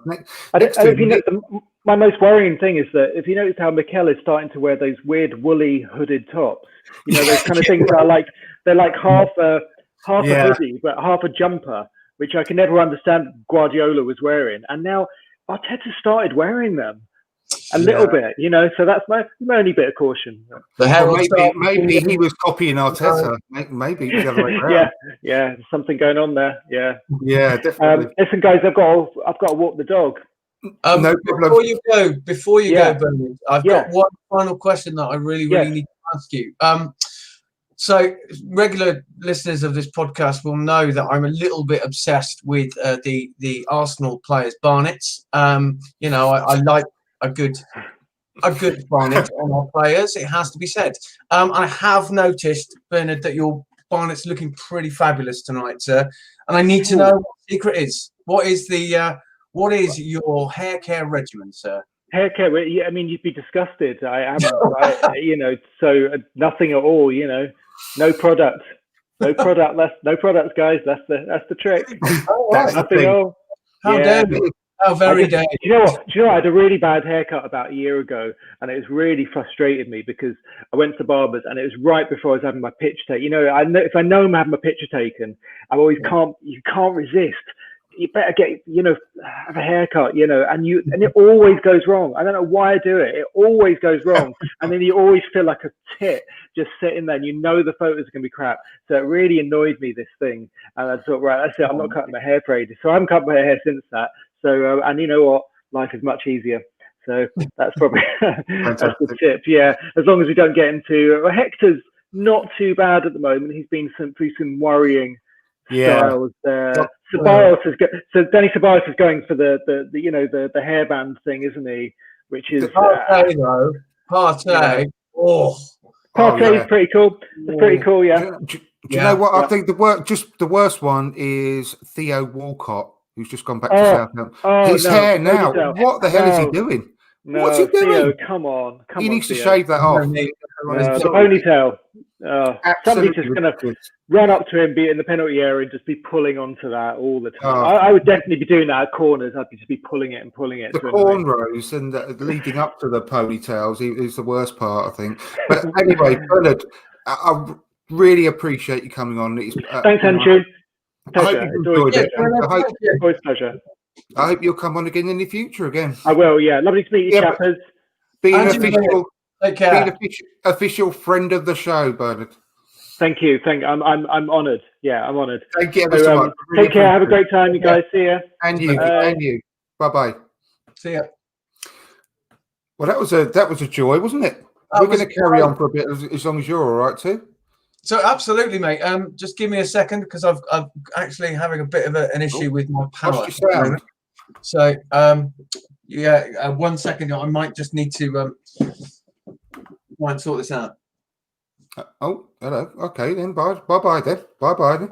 My most worrying thing is that if you notice how Mikel is starting to wear those weird woolly hooded tops, those kind of things that are like, they're like half a hoodie but half a jumper, which I can never understand Guardiola was wearing, and now Arteta started wearing them a little bit, so that's my only bit of caution. Maybe he was copying Arteta. Maybe the other way around. Yeah, something going on there. Yeah, definitely. Listen, guys, I've got to walk the dog. No problem. Before you go, Bernard, I've got one final question that I really need to ask you. So regular listeners of this podcast will know that I'm a little bit obsessed with the Arsenal players, Barnett's. I like a good Barnett on our players. It has to be said. I have noticed, Bernard, that your Barnett's looking pretty fabulous tonight, sir. And I need to know what the secret is. What is your hair care regimen, sir? Hair care? I mean, you'd be disgusted. I am, so nothing at all. No product. No products, guys. That's the trick. Nothing at all. How dare you? How very dare you? Do you know what? I had a really bad haircut about a year ago, and it was really frustrated me because I went to barbers, and it was right before I was having my picture taken. If I know I'm having my picture taken, you can't resist. You better have a haircut, and it always goes wrong. I don't know why I do it. It always goes wrong. And then you always feel like a tit just sitting there, and the photos are going to be crap. So it really annoyed me, this thing. And I thought, right, that's it. I'm not cutting my hair for ages. So I haven't cut my hair since that. So, and you know what? Life is much easier. So that's probably that's the tip. Yeah. As long as we don't get into, Hector's not too bad at the moment. He's been through some worrying styles there. Danny Ceballos is going for the hairband thing, isn't he? Which is Partey though. Partey. Partey is pretty cool. It's pretty cool, yeah. Do you know what? I think the worst one is Theo Walcott, who's just gone back to Southampton. His hair now. What the hell is he doing? What's he doing? Theo, come on. He needs to shave that off. The ponytail. Somebody's just going to run up to him, be in the penalty area, and just be pulling onto that all the time. I would definitely be doing that at corners. I'd just be pulling it and pulling it. The cornrows and leading up to the ponytails is the worst part, I think. But anyway, Bernard, I really appreciate you coming on. Thanks, Andrew. Pleasure. Always pleasure. I hope you'll come on again in the future again. I will, yeah. Lovely to meet you, chappers. Being official friend of the show, Bernard. Thank you. I'm honoured. Yeah, I'm honoured. Thank you so much. Take care. Have a great time, you guys. See ya. And you. And you. Bye-bye. See ya. Well, that was a joy, wasn't it? We're going to carry on for a bit as long as you're all right too. So absolutely, mate. Just give me a second because I'm actually having a bit of an issue with my power. So 1 second. I might just need to try and sort this out. Oh, hello. Okay, then. Bye-bye then. Bye-bye then.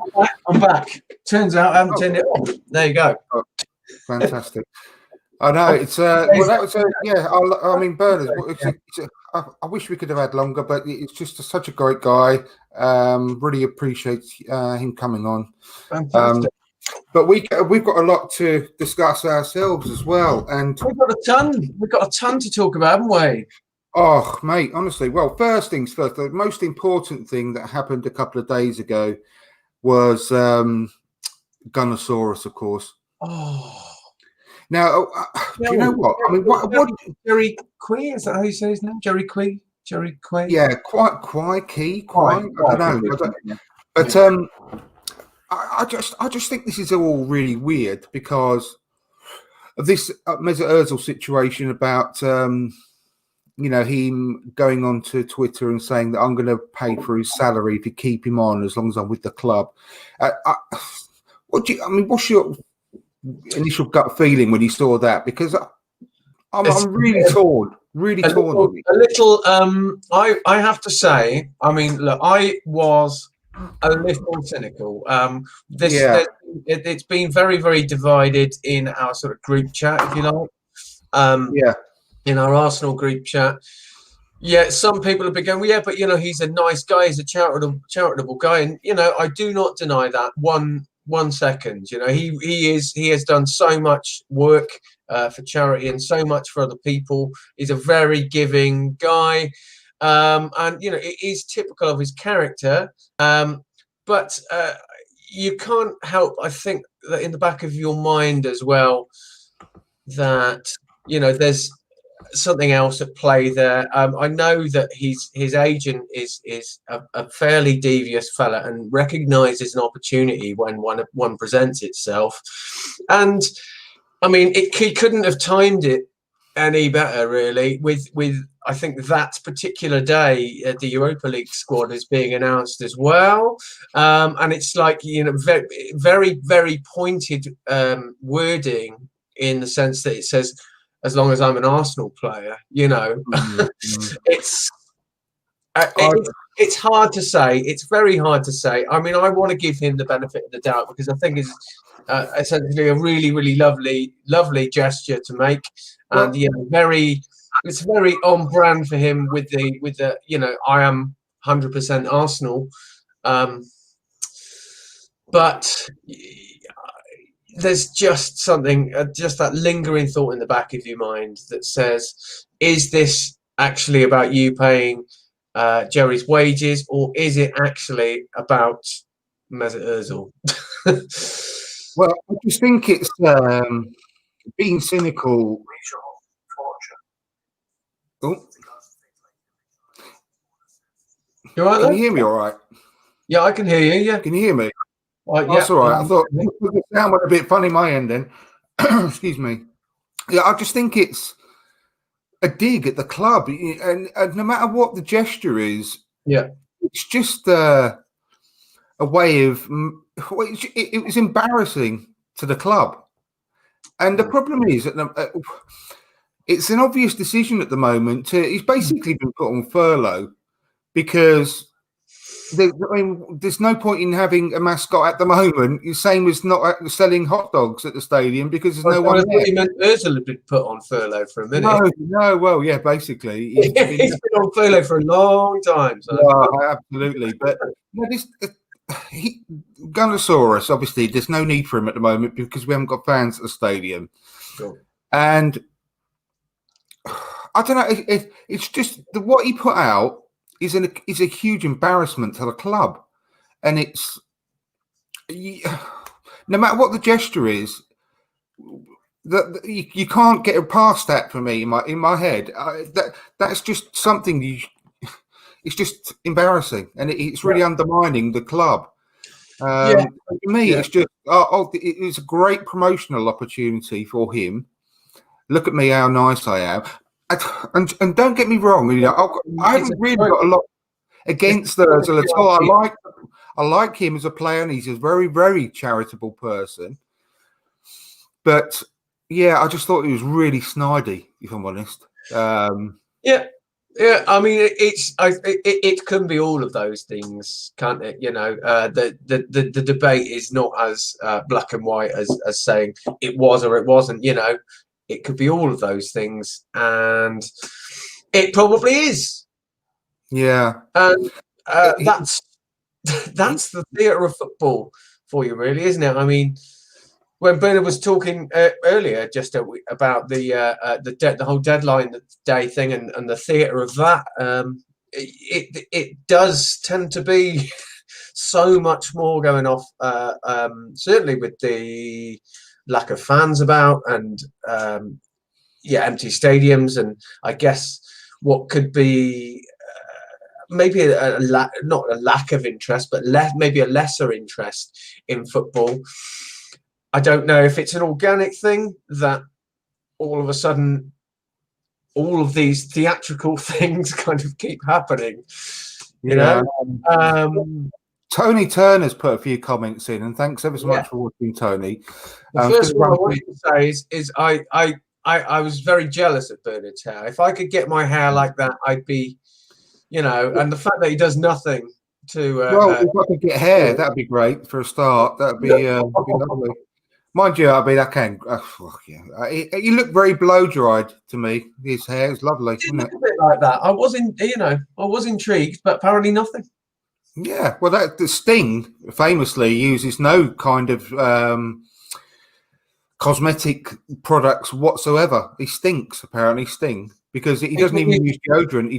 I'm back. Turns out I haven't turned it off. There you go. Oh, fantastic. I know it's well. That was I mean, Bernard. I wish we could have had longer, but it's just such a great guy. Really appreciate him coming on. Fantastic. But we've got a lot to discuss ourselves as well, and we've got a ton to talk about, haven't we? Oh, mate, honestly. Well, first things first. The most important thing that happened a couple of days ago was Gunnosaurus, of course. Oh. Now, do you know what? I mean, what Jerry Quay? Is that how you say his name? Jerry Quay? Jerry Quay? Yeah, quite. I don't know. But I just think this is all really weird because of this Mesut Ozil situation about him going on to Twitter and saying that I'm going to pay for his salary if you keep him on as long as I'm with the club. What's your initial gut feeling when you saw that? Because I'm really torn, on it. A little. I have to say, I mean, look, I was a little cynical. It's been very, very divided in our sort of group chat, if you like. In our Arsenal group chat. Yeah, some people have been going, well, yeah, but he's a nice guy, he's a charitable guy, and I do not deny that one second. He has done so much work for charity and so much for other people. He's a very giving guy, and it is typical of his character. But you can't help, I think, that in the back of your mind as well, that there's something else at play there. I know that his agent is a fairly devious fella and recognises an opportunity when one presents itself. And I mean, he couldn't have timed it any better, really. With I think that particular day, the Europa League squad is being announced as well, and it's like very, very, very pointed wording in the sense that it says, as long as I'm an Arsenal player, it's hard to say. It's very hard to say. I mean, I want to give him the benefit of the doubt because I think it's essentially a really, really lovely gesture to make, and it's very on brand for him with the I am 100% Arsenal, but there's just something, just that lingering thought in the back of your mind that says, is this actually about you paying Jerry's wages, or is it actually about Mesut Ozil? Well, I just think it's being cynical. Oh. You all right, can you hear me all right? Yeah, I can hear you. Yeah. Can you hear me? Yeah. That's all right. I thought the sound went a bit funny my end then. Excuse me. Yeah, I just think it's a dig at the club, and no matter what the gesture is, it's just a way of. It was embarrassing to the club, and the problem is that it's an obvious decision at the moment. He's basically been put on furlough because there's no point in having a mascot at the moment. The same as not selling hot dogs at the stadium because there's no one there. You meant Ozil had been put on furlough for a minute. No. Well, yeah, basically, he's been on furlough for a long time. So. Yeah, absolutely. But Gunnosaurus, obviously, there's no need for him at the moment because we haven't got fans at the stadium. Sure. And I don't know. It's just what he put out is a huge embarrassment to the club, and it's no matter what the gesture is, that you can't get past that for me in my head. That's just something it's just embarrassing, and it's really undermining the club. For me, it's just it's a great promotional opportunity for him. Look at me, how nice I am. And don't get me wrong, I haven't really got a lot against Ozil at all. I like him as a player, and he's a very, very charitable person. But yeah, I just thought he was really snidey, if I'm honest. Yeah. I mean, it can be all of those things, can't it? The debate is not as black and white as saying it was or it wasn't. It could be all of those things, and it probably is. Yeah, and that's the theatre of football for you, really, isn't it? I mean, when Bernard was talking earlier just about the whole deadline day thing and the theatre of that, it does tend to be so much more going off. Certainly with the lack of fans about and empty stadiums, and I guess what could be maybe not a lack of interest, but maybe a lesser interest in football. I don't know if it's an organic thing that all of a sudden all of these theatrical things kind of keep happening. Tony Turner's put a few comments in, and thanks ever so much for watching, Tony. The first one I wanted to say is I was very jealous of Bernard's hair. If I could get my hair like that, I'd be, and the fact that he does nothing to. Well, if I could get hair, that'd be great for a start. That'd be lovely. Mind you, I can. He looked very blow dried to me. His hair is lovely. It looked a bit like that. I was intrigued, but apparently nothing. Yeah, well, the Sting famously uses no kind of cosmetic products whatsoever. He stinks, apparently, Sting, because he doesn't even use deodorant.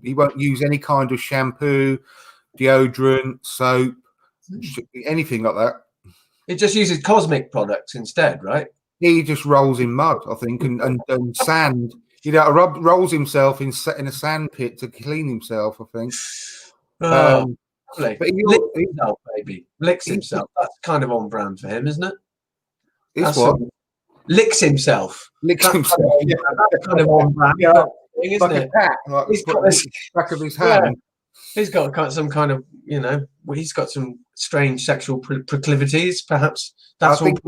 He won't use any kind of shampoo, deodorant, soap, anything like that. It just uses cosmic products instead, right? He just rolls in mud, I think, and sand. Rolls himself in a sand pit to clean himself, I think. But licks himself. That's kind of on brand for him, isn't it? Licks himself. Licks himself. That's kind of on brand, thing, isn't it? A cat, he's got this back of his hand. Yeah. He's got some kind of, he's got some strange sexual proclivities, perhaps. That's I think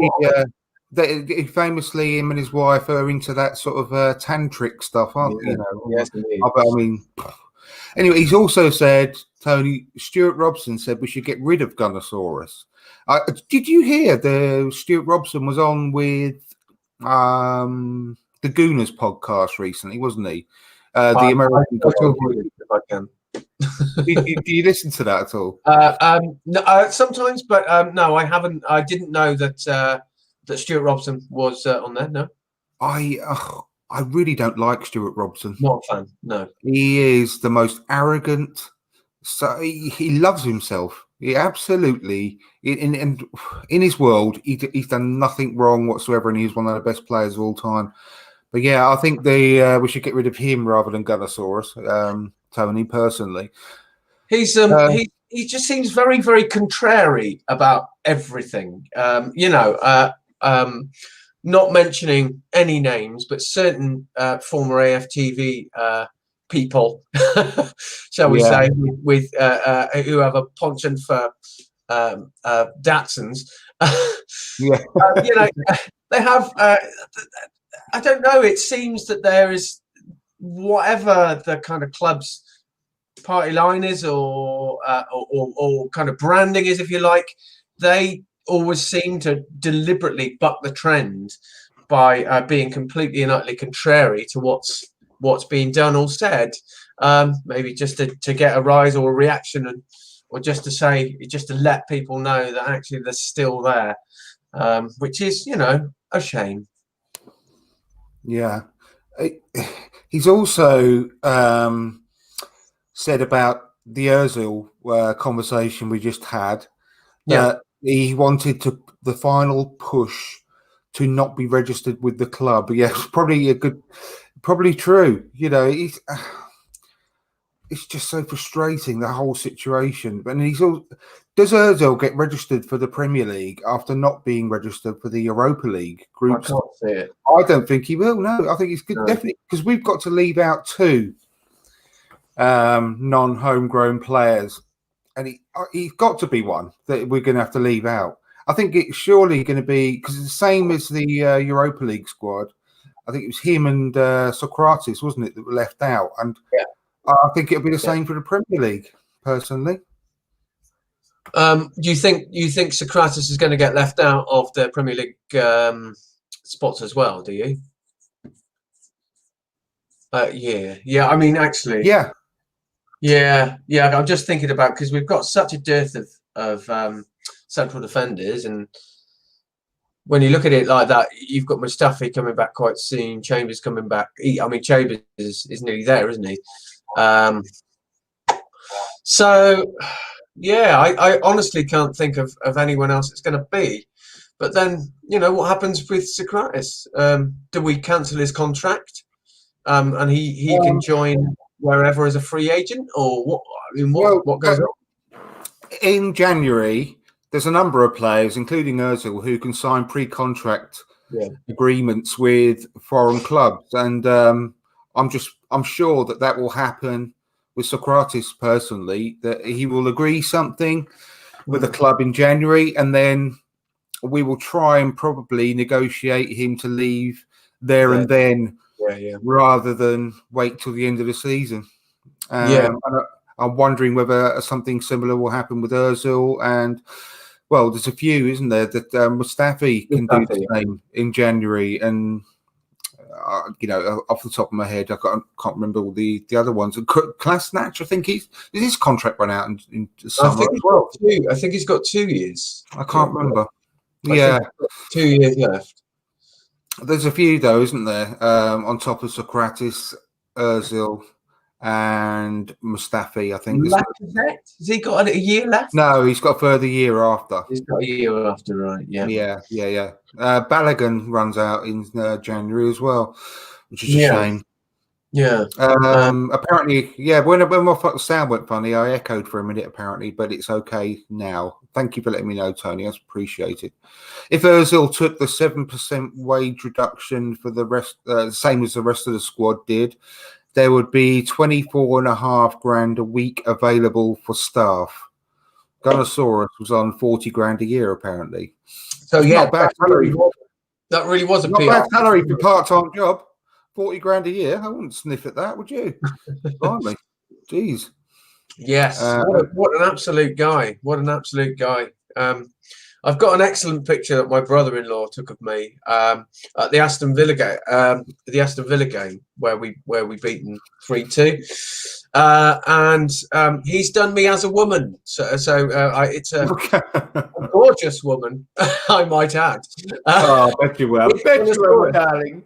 he famously, him and his wife are into that sort of tantric stuff, aren't they? Yes, indeed. I mean, anyway, he's also said, Tony, Stuart Robson said we should get rid of Gunnosaurus. Did you hear Stuart Robson was on with the Gooners podcast recently, wasn't he? The American. If I can. Do you listen to that at all? No, sometimes, but no, I haven't. I didn't know that Stuart Robson was on there. No, I really don't like Stuart Robson. Not a fan. No, he is the most arrogant. So he loves himself. He absolutely in his world. He's done nothing wrong whatsoever, and he's one of the best players of all time. But yeah, I think we should get rid of him rather than Gunnosaurus. Tony, personally, he just seems very, very contrary about everything. Not mentioning any names, but certain former AFTV people, shall we say, with who have a penchant for Datsuns. They have. I don't know. It seems that there is, whatever the kind of club's party liners or kind of branding is, if you like, they always seem to deliberately buck the trend by being completely and utterly contrary to what's being done or said, maybe just to get a rise or a reaction, or just to let people know that actually they're still there, which is, a shame. Yeah. He's also said about the Ozil conversation we just had, that he wanted the final push to not be registered with the club. Yeah, it's probably true. It's just so frustrating, the whole situation. And does Ozil get registered for the Premier League after not being registered for the Europa League groups? I can't see it. I don't think he will. No, I think he's good, definitely, because we've got to leave out 2 non-homegrown players, and he's got to be one that we're going to have to leave out. I think it's surely going to be, because it's the same as the Europa League squad. I think it was him and Socrates, wasn't it, that were left out? And I think it'll be the same for the Premier League, personally. You think Socrates is going to get left out of the Premier League spots as well? Do you? Yeah. I mean, actually, yeah. I'm just thinking about, because we've got such a dearth of central defenders, and when you look at it like that, you've got Mustafi coming back quite soon. Chambers coming back. Chambers is nearly there, isn't he? So, yeah, I honestly can't think of anyone else it's going to be. But then, what happens with Socrates? Do we cancel his contract, and he can join wherever as a free agent, or what? What goes on? In January, there's a number of players, including Ozil, who can sign pre-contract agreements with foreign clubs, and I'm sure that will happen with Socrates personally, that he will agree something with a club in January, and then we will try and probably negotiate him to leave there and then, rather than wait till the end of the season. I'm wondering whether something similar will happen with Ozil, and there's a few, isn't there, that Mustafi can do the same in January, and off the top of my head, I can't remember all the other ones. Klasnach, I think his contract run out in summer. I think he's got 2 years. I can't remember. 2 years left. There's a few though, isn't there? On top of Socrates, Ozil, and Mustafi, I think. Has he got a year left? No, he's got a further year after. He's got a year after, right? Yeah. Balogun runs out in January as well, which is a shame. Yeah. Apparently, when my sound went funny, I echoed for a minute, apparently, but it's okay now. Thank you for letting me know, Tony. That's appreciated. If Ozil took the 7% wage reduction for the rest, same as the rest of the squad did, there would be 24.5 grand a week available for staff. Gunnosaurus was on 40 grand a year, apparently. So not bad salary. That really was not bad salary for a part-time job. 40 grand a year. I wouldn't sniff at that, would you? Finally, jeez. Yes. What an absolute guy. What an absolute guy. I've got an excellent picture that my brother-in-law took of me at the Aston Villa game where we beaten 3-2, and he's done me as a woman. So it's a gorgeous woman, I might add. I bet you will. Bet you will, darling.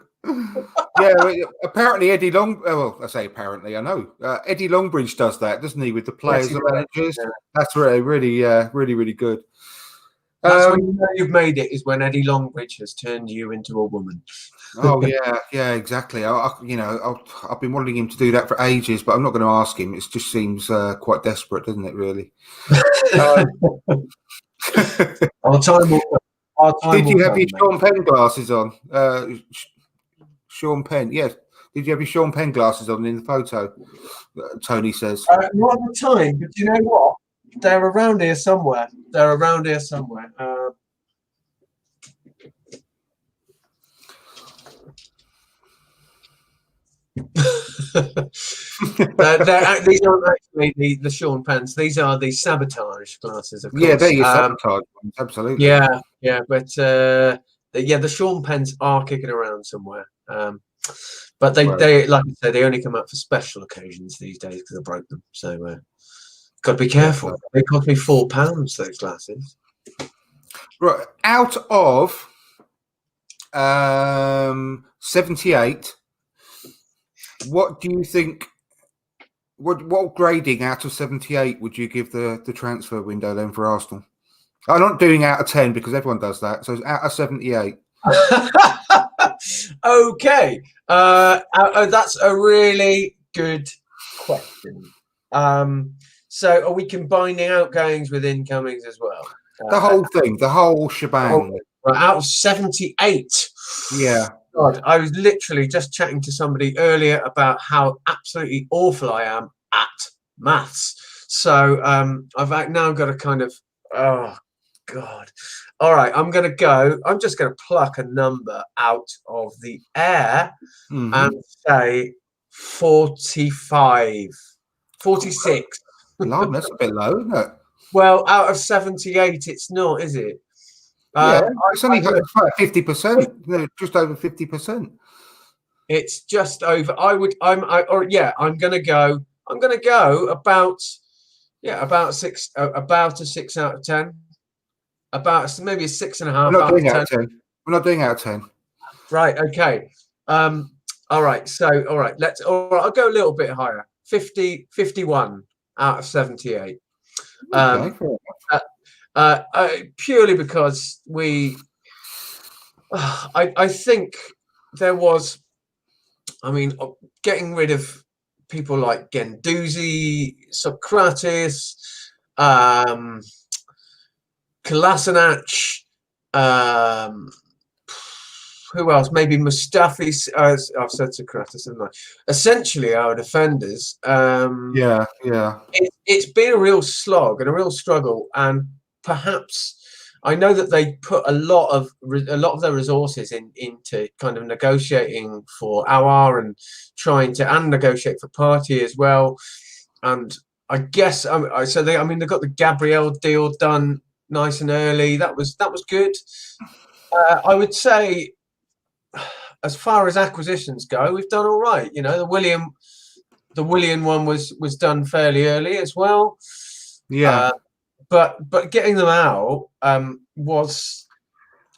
Apparently Eddie I say apparently, I know Eddie Longbridge does that, doesn't he, with the players and managers? Yeah. That's really good. That's when you know you've made it, is when Eddie Longbridge has turned you into a woman. Oh yeah, exactly. I've been wanting him to do that for ages, but I'm not going to ask him. It just seems quite desperate, doesn't it? Really. Did you have your Sean Penn glasses on? Sean Penn, yes. Did you have your Sean Penn glasses on in the photo? Tony says. Not at the time, but you know what? They're around here somewhere. These aren't actually the Sean Pence. These are the sabotage glasses, of course. Yeah, they're your sabotage ones, absolutely. Yeah, but the Sean Pence are kicking around somewhere. But they like I said, they only come out for special occasions these days because I broke them. So got to be careful. Yeah, they cost me £4, those glasses. Right, out of 78, what do you think? What grading out of 78 would you give the transfer window then for Arsenal? I'm not doing out of 10 because everyone does that. So it's out of 78. Okay, that's a really good question. So are we combining outgoings with incomings as well? The whole thing, the whole shebang. Out of 78. Yeah. God, I was literally just chatting to somebody earlier about how absolutely awful I am at maths. So I've now got to kind of, oh God. All right, I'm just going to pluck a number out of the air and say 45, 46. Blimey, that's a bit low, isn't it? Well, out of 78, it's not, is it? Yeah, it's only 50%, just over 50%. It's just over. I'm going to go about a 6 out of 10. About maybe a 6.5 out of 10. We're not doing out of 10. Right. Okay. All right. So, all right. I'll go a little bit higher. 51 out of 78. Purely because I think there was, getting rid of people like Guendouzi, Socrates, Kolasinac, who else? Maybe Mustafi. I've said Socrates, haven't I? Essentially, our defenders. It's been a real slog and a real struggle, and perhaps I know that they put a lot of their resources into kind of negotiating for Aouar and trying to negotiate for Partey as well. And I guess they got the Gabriel deal done nice and early. That was good. I would say, as far as acquisitions go, we've done all right. You know, the Willian one was done fairly early as well. Yeah. But getting them out was,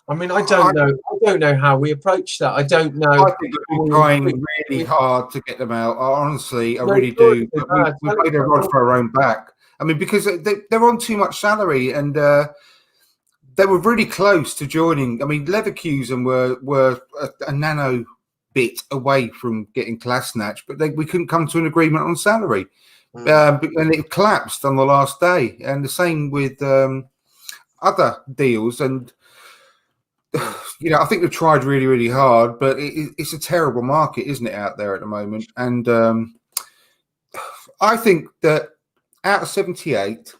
I don't know how we approached that. I don't know. I think we're trying really hard to get them out. Honestly, I really do. But we made a rod for our own back. I mean, because they're on too much salary, and they were really close to joining. I mean, Leverkusen were a nano bit away from getting Kolasinac, but we couldn't come to an agreement on salary. And it collapsed on the last day. And the same with other deals. And, I think they've tried really, really hard, but it's a terrible market, isn't it, out there at the moment? And I think that out of 78,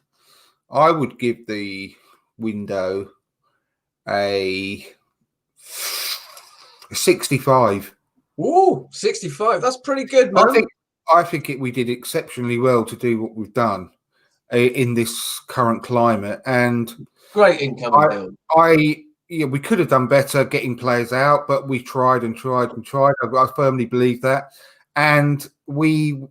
I would give the window a 65. Ooh, 65. That's pretty good, man. I think we did exceptionally well to do what we've done in this current climate, and great income. We could have done better getting players out, but we tried and tried and tried. I firmly believe that, and we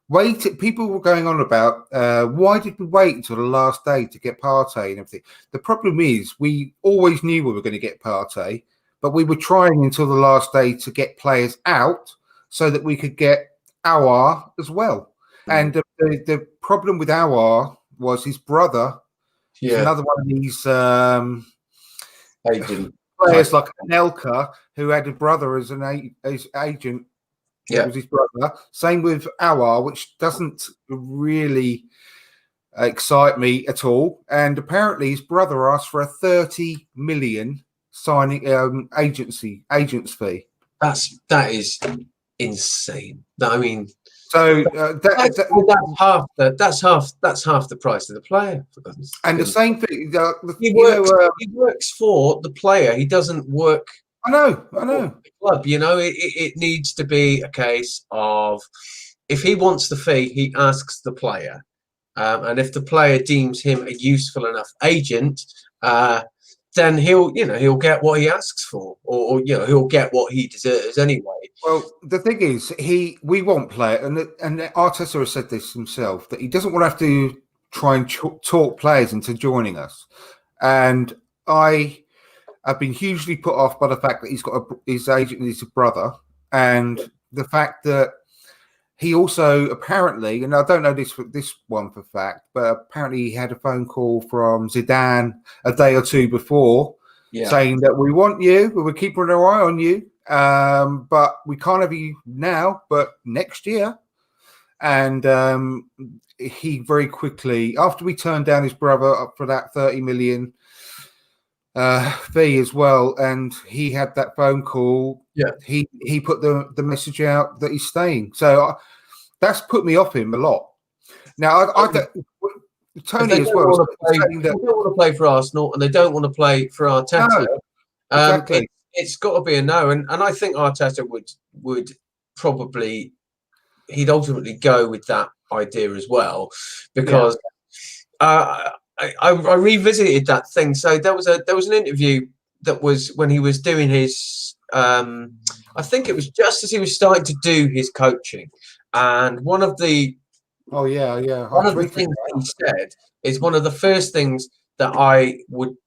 waited. People were going on about why did we wait until the last day to get Partey and everything. The problem is we always knew we were going to get Partey, but we were trying until the last day to get players out so that we could get Aouar as well. And the problem with Aouar was his brother. Yeah. Another one of these players like Anelka, who had a brother as an agent. Yeah, it was his brother. Same with Aouar, which doesn't really excite me at all. And apparently his brother asked for a 30 million signing agent's fee. That is insane. I mean, so that's half the price of the player. For goodness. And the same thing. He works for the player. He doesn't work. I know. The club. It needs to be a case of if he wants the fee, he asks the player. And if the player deems him a useful enough agent, then he'll get what he asks for, or he'll get what he deserves anyway. Well, the thing is, we want player, and Arteta has said this himself, that he doesn't want to have to try and talk players into joining us. And I have been hugely put off by the fact that he's got his agent is a brother, and the fact that he also apparently, and I don't know this one for fact, but apparently he had a phone call from Zidane a day or two before, saying that we want you, we're keeping an eye on you, but we can't have you now, but next year. And he very quickly, after we turned down his brother up for that 30 million fee as well, and he had that phone call. Yeah, he put the message out that he's staying. So that's put me off him a lot. Now I don't, Tony as well. They don't want to play for Arsenal, and they don't want to play for Arteta. No, exactly. It's got to be a no, and I think Arteta would probably he'd ultimately go with that idea as well, because I revisited that thing. So there was an interview that was when he was doing his I think it was just as he was starting to do his coaching, and one of the things he said is one of the first things that I would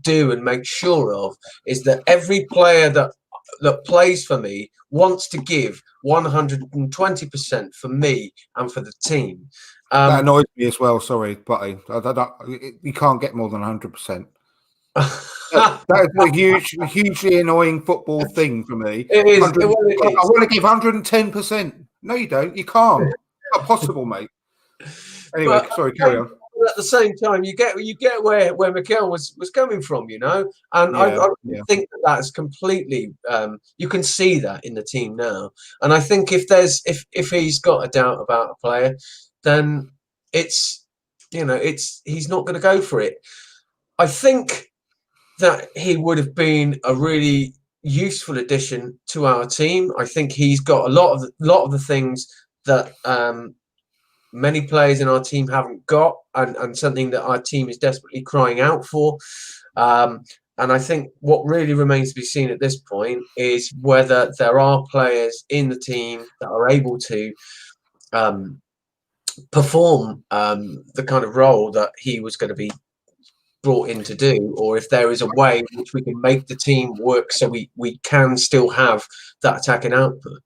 do and make sure of is that every player that plays for me wants to give 120% for me and for the team. That annoys me as well. Sorry, but you can't get more than 100%. That is a hugely annoying football thing for me. It is. I want to give 110%. No, you don't. You can't. It's not possible, mate. Anyway, sorry, carry on. At the same time, you get where Mikel was coming from, and I think that's completely. You can see that in the team now, and I think if he's got a doubt about a player, then he's not going to go for it. I think that he would have been a really useful addition to our team. I think he's got a lot of the things that many players in our team haven't got, and something that our team is desperately crying out for. And I think what really remains to be seen at this point is whether there are players in the team that are able to perform the kind of role that he was going to be brought in to do, or if there is a way in which we can make the team work so we can still have that attacking output.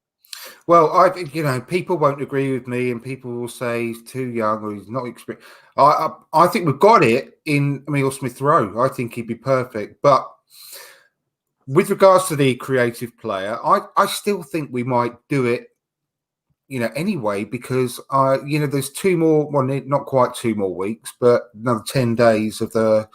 Well, I think people won't agree with me, and people will say he's too young or he's not experienced. I think we've got it in Emile Smith-Rowe. I think he'd be perfect. But with regards to the creative player, I still think we might do it, anyway, because there's 2 more, well, not quite 2 more weeks, but another 10 days of the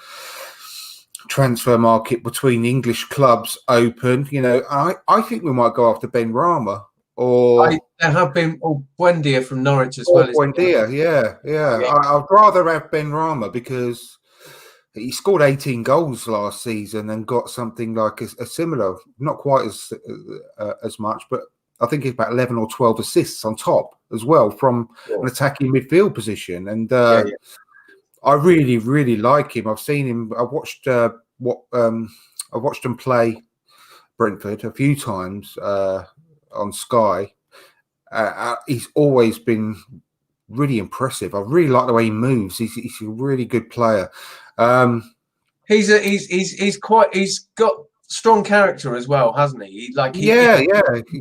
transfer market between English clubs open. I think we might go after Ben Rama. Or there have been Buendia from Norwich as well. Buendia, yeah. I'd rather have Ben Rama because he scored 18 goals last season and got something like a similar, not quite as much, but I think it's about 11 or 12 assists on top as well from an attacking midfield position. And I really, really like him. I've seen him. I watched him play Brentford a few times on Sky. He's always been really impressive. I really like the way he moves. He's a really good player. He's got strong character as well, hasn't he? You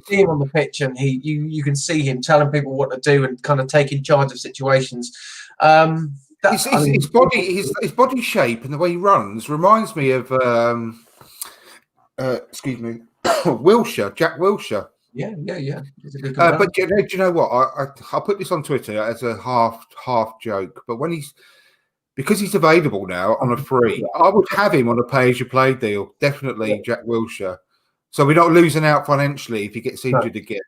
see him on the pitch, and you can see him telling people what to do and kind of taking charge of situations. His body shape and the way he runs reminds me of Wilshere, Jack Wilshere. Yeah. He's a good but do you know what? I'll put this on Twitter as a half joke. But because he's available now on a free, I would have him on a pay-as-you-play deal. Definitely, Jack Wilshere. So we're not losing out financially if he gets injured again.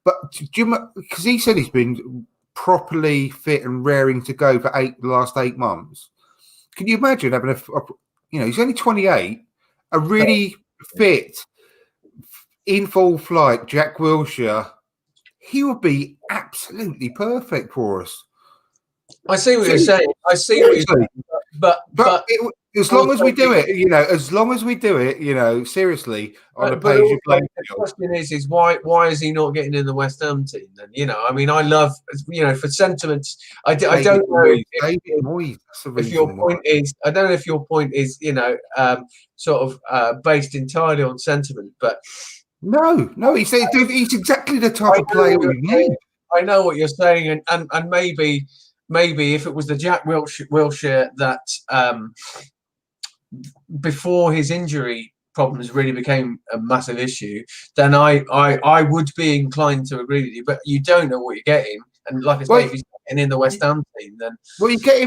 But because he said he's been properly fit and raring to go for the last 8 months. Can you imagine having he's only 28, a really fit, in full flight Jack Wilshere he would be absolutely perfect for us. I see what you're saying. I see what you're saying. But as long as we do it, as long as we do it, seriously, on a page you play. The question is why is he not getting in the West Ham team then? I mean, I love, for sentiments, I don't know if your point is, I don't know if your point is, sort of based entirely on sentiment, but no, he's exactly the type of player we need. I know what you're saying, and maybe if it was the Jack Wilshere that before his injury problems really became a massive issue, then I would be inclined to agree with you. But you don't know what you're getting, and like I say, if he's getting in the West Ham team, then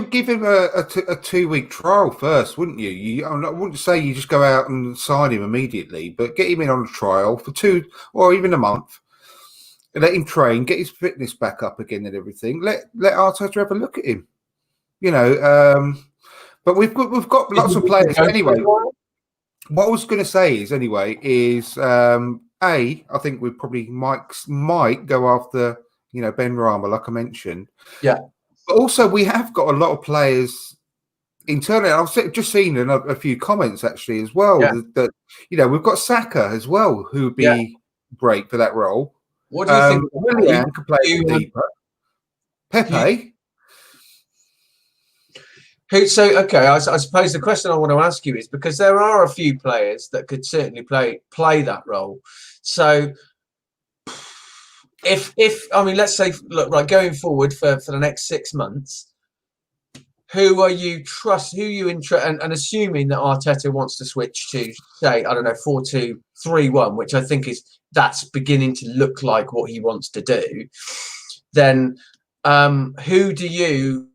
give him a 2-week trial first, wouldn't you? I wouldn't say you just go out and sign him immediately, but get him in on a trial for 2 or even a month. Let him train, get his fitness back up again and everything. Let Arteta have a look at him. But we've got lots of players anyway. What I was going to say is I think we probably might go after Ben Rama, like I mentioned. Yeah. But also we have got a lot of players internally. I've just seen a few comments actually as well that we've got Saka as well, who would be great for that role. What do you think? Willian could play deeper. Pepe. I suppose the question I want to ask you is, because there are a few players that could certainly play that role. So if let's say, look, right, going forward for the next 6 months, who you interested, and assuming that Arteta wants to switch to, say, I don't know, 4-2-3-1, which I think that's beginning to look like what he wants to do, then who do you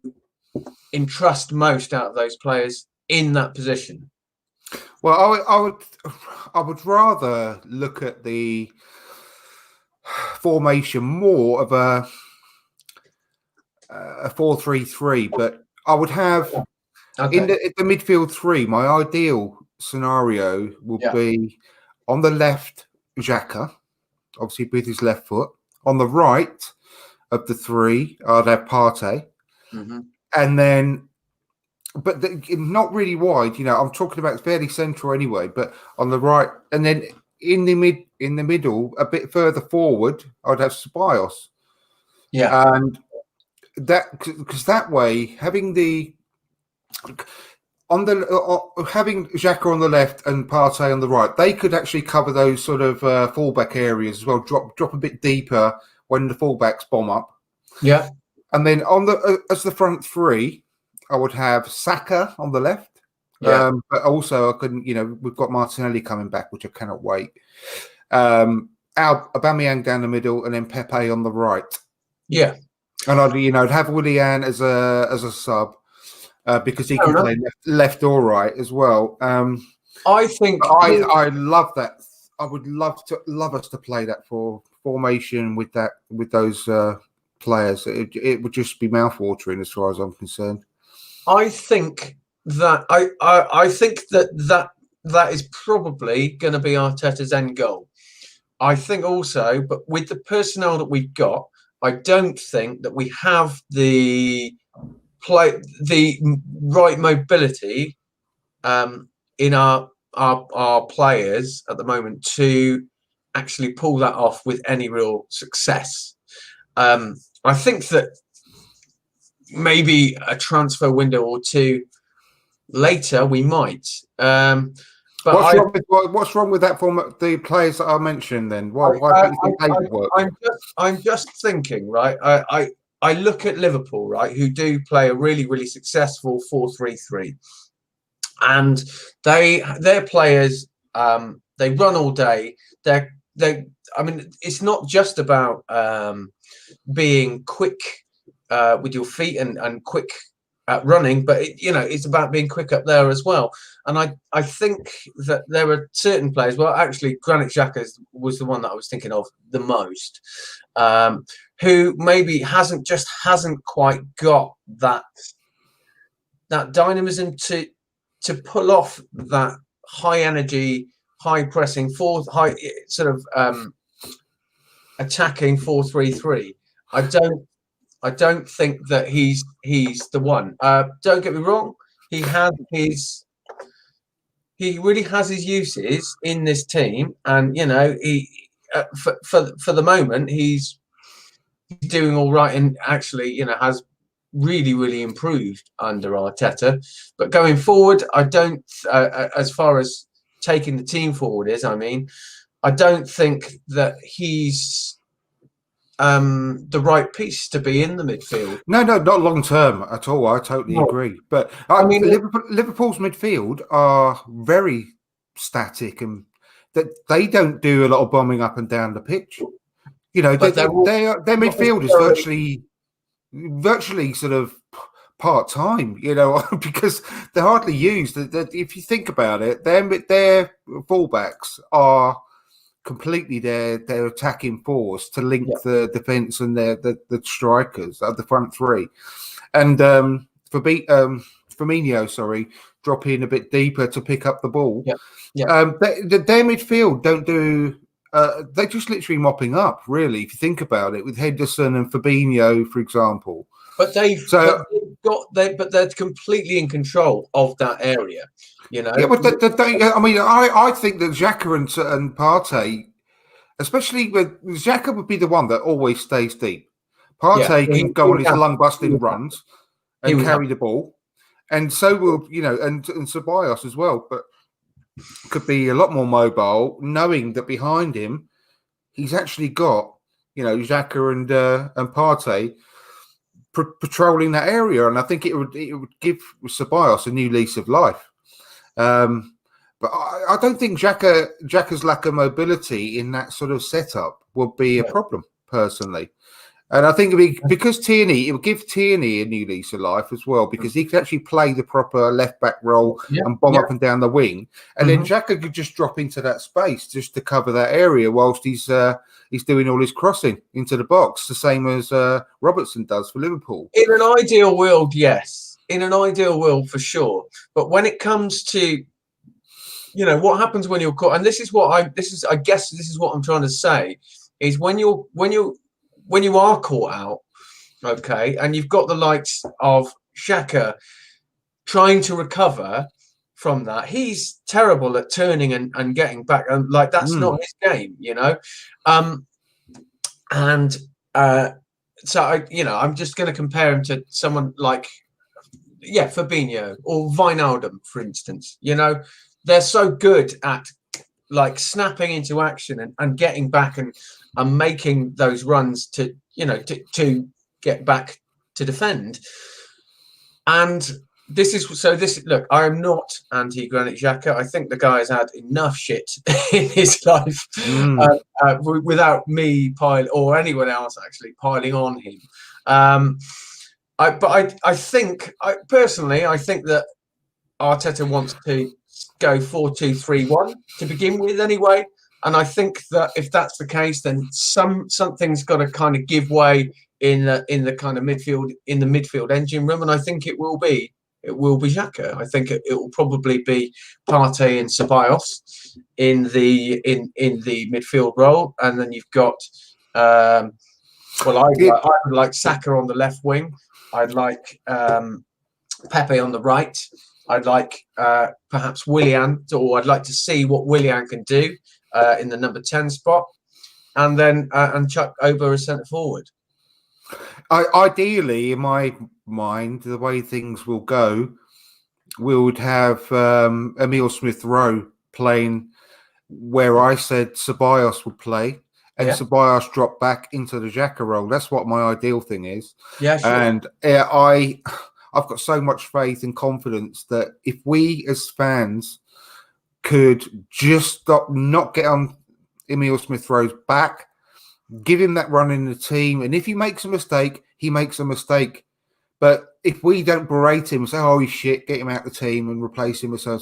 entrust most out of those players in that position? Well, I would rather look at the formation more of a 4-3-3, but I would have in the midfield three. My ideal scenario would be on the left, Xhaka, obviously with his left foot. On the right of the three, I'd have Partey. Mm-hmm. And then, but not really wide. I'm talking about fairly central anyway. But on the right, and then in the middle, a bit further forward, I'd have Ceballos. Yeah, and because that way, having having Xhaka on the left and Partey on the right, they could actually cover those sort of fullback areas as well. Drop a bit deeper when the fullbacks bomb up. Yeah. And then as the front three, I would have Saka on the left. Yeah. But also I couldn't, we've got Martinelli coming back, which I cannot wait. Aubameyang down the middle, and then Pepe on the right. Yeah. And I'd have Willian as a sub because he can play left or right as well. I think I love that. I would love us to play that formation with those players. It would just be mouthwatering as far as I'm concerned. I think that I think that is probably going to be Arteta's end goal. I think also, but with the personnel that we've got, I don't think that we have the right mobility in our players at the moment to actually pull that off with any real success. I think that maybe a transfer window or two later we might. But what's wrong with that form? The players that I mentioned, then why don't you think they would work? I'm just thinking, right? I look at Liverpool, right, who do play a really, really successful 4-3-3, and their players they run all day. I mean, it's not just about being quick with your feet and quick at running, but it's about being quick up there as well. And I think that there are certain players. Well, actually, Granit Xhaka was the one that I was thinking of the most, who maybe hasn't quite got that dynamism to pull off that high energy, high pressing, high sort of attacking 4-3-3. I don't think that he's the one. Don't get me wrong. He really has his uses in this team, and you know for the moment he's doing all right, and actually has really improved under Arteta. But going forward, I don't. As far as taking the team forward I don't think that he's the right piece to be in the midfield. No, not long term at all. I totally agree. But Liverpool's midfield are very static, and that they don't do a lot of bombing up and down the pitch. Their midfield is virtually sort of part time. Because they're hardly used. If you think about it, their fullbacks are completely their attacking force to link the defense and the strikers at the front three, and Firmino, drop in a bit deeper to pick up the ball. Their midfield don't do. They're just literally mopping up, really, if you think about it, with Henderson and Fabinho, for example. But they're completely in control of that area. Yeah, but I think that Xhaka and Partey, especially with Xhaka, would be the one that always stays deep. Partey can go on his lung-busting runs and carry the ball, and so will and Ceballos as well. But could be a lot more mobile, knowing that behind him he's actually got Xhaka and Partey patrolling that area, and I think it would give Ceballos a new lease of life. But I don't think Xhaka's lack of mobility in that sort of setup would be a problem, personally. And I think because Tierney, it would give Tierney a new lease of life as well, because he could actually play the proper left-back role and bomb up and down the wing. And then Xhaka could just drop into that space just to cover that area whilst he's doing all his crossing into the box, the same as Robertson does for Liverpool. In an ideal world, yes. In an ideal world, for sure. But when it comes to what happens when you're caught, and I guess this is what I'm trying to say, is when you are caught out, okay, and you've got the likes of Xhaka trying to recover from that. He's terrible at turning and getting back, and that's not his game, so I'm just going to compare him to someone like Fabinho or Wijnaldum, for instance. They're so good at snapping into action and getting back and making those runs to get back to defend. And look, I am not anti-Granit Xhaka. I think the guy has had enough shit in his life without me or anyone else actually piling on him. I think that Arteta wants to go 4-2-3-1 to begin with anyway. And I think that if that's the case, then something's got to kind of give way in the kind of midfield, in the midfield engine room. And I think it will be Xhaka. I think it will probably be Partey and Ceballos in the midfield role. And then you've got I would like Saka on the left wing. I'd like Pepe on the right. I'd like perhaps Willian, or I'd like to see what Willian can do in the number 10 spot, and then and chuck over a centre forward. Ideally, in my mind, the way things will go, we would have Emile Smith-Rowe playing where I said Ceballos would play, and Ceballos drop back into the Xhaka role. That's what my ideal thing is. Yeah, sure. And I've got so much faith and confidence that if we as fans could just not get on Emile Smith-Rowe's back, give him that run in the team, and if he makes a mistake, he makes a mistake. But if we don't berate him and say, "Oh, he's shit," get him out of the team and replace him with so,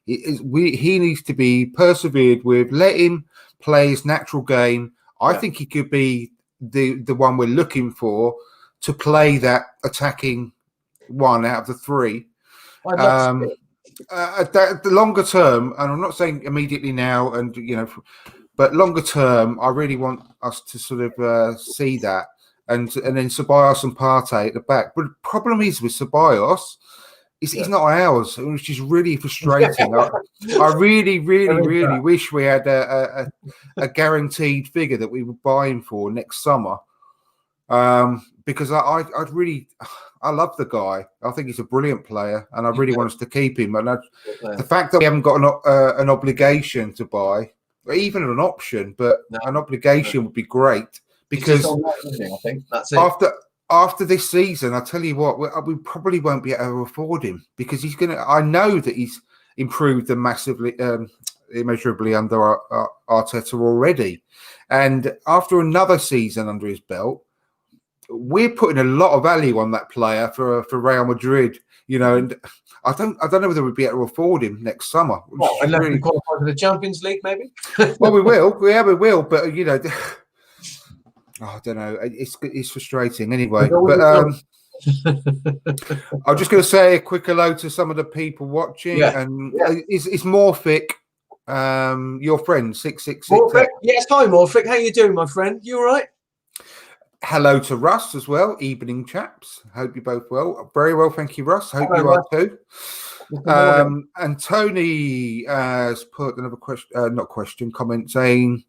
he needs to be persevered with. Let him play his natural game. I think he could be the one we're looking for to play that attacking one out of the three. The longer term, and I'm not saying immediately now, and But longer term, I really want us to sort of see that, and then Ceballos and Partey at the back. But the problem is with Ceballos, he's not ours, which is really frustrating. I really wish we had a guaranteed figure that we would buy him for next summer. Because I love the guy. I think he's a brilliant player, and I really want us to keep him. And the fact that we haven't got an obligation to buy, or even an option, but an obligation would be great, because I think that's it. After this season, I tell you what, we probably won't be able to afford him, because he's going to. I know that he's improved massively, immeasurably under Arteta already, and after another season under his belt, we're putting a lot of value on that player for Real Madrid, and I don't know whether we'd be able to afford him next summer. Well, unless we qualify for the Champions League, maybe. Well, we will. We will. But I don't know. It's frustrating anyway. But I'm just going to say a quick hello to some of the people watching. Yeah. And it's Morphic, your friend 666. Morphic. Yes, hi Morphic. How you doing, my friend? You all right? Hello to Russ as well. Evening, chaps. Hope you're both well. Very well, thank you, Russ. Hope you are too. And Tony has put another comment saying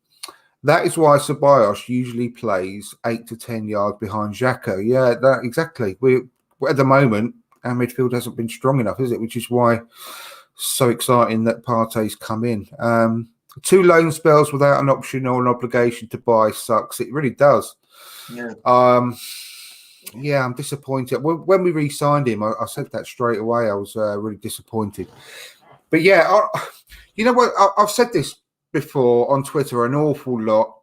that is why Ceballos usually plays 8 to 10 yards behind Xhaka. Yeah, that exactly. We at the moment our midfield hasn't been strong enough, is it? Which is why so exciting that Partey's come in. 2 loan spells without an option or an obligation to buy sucks. It really does. Yeah. I'm disappointed. When we re-signed him, I said that straight away. I was really disappointed. But yeah, you know what? I've said this before on Twitter an awful lot,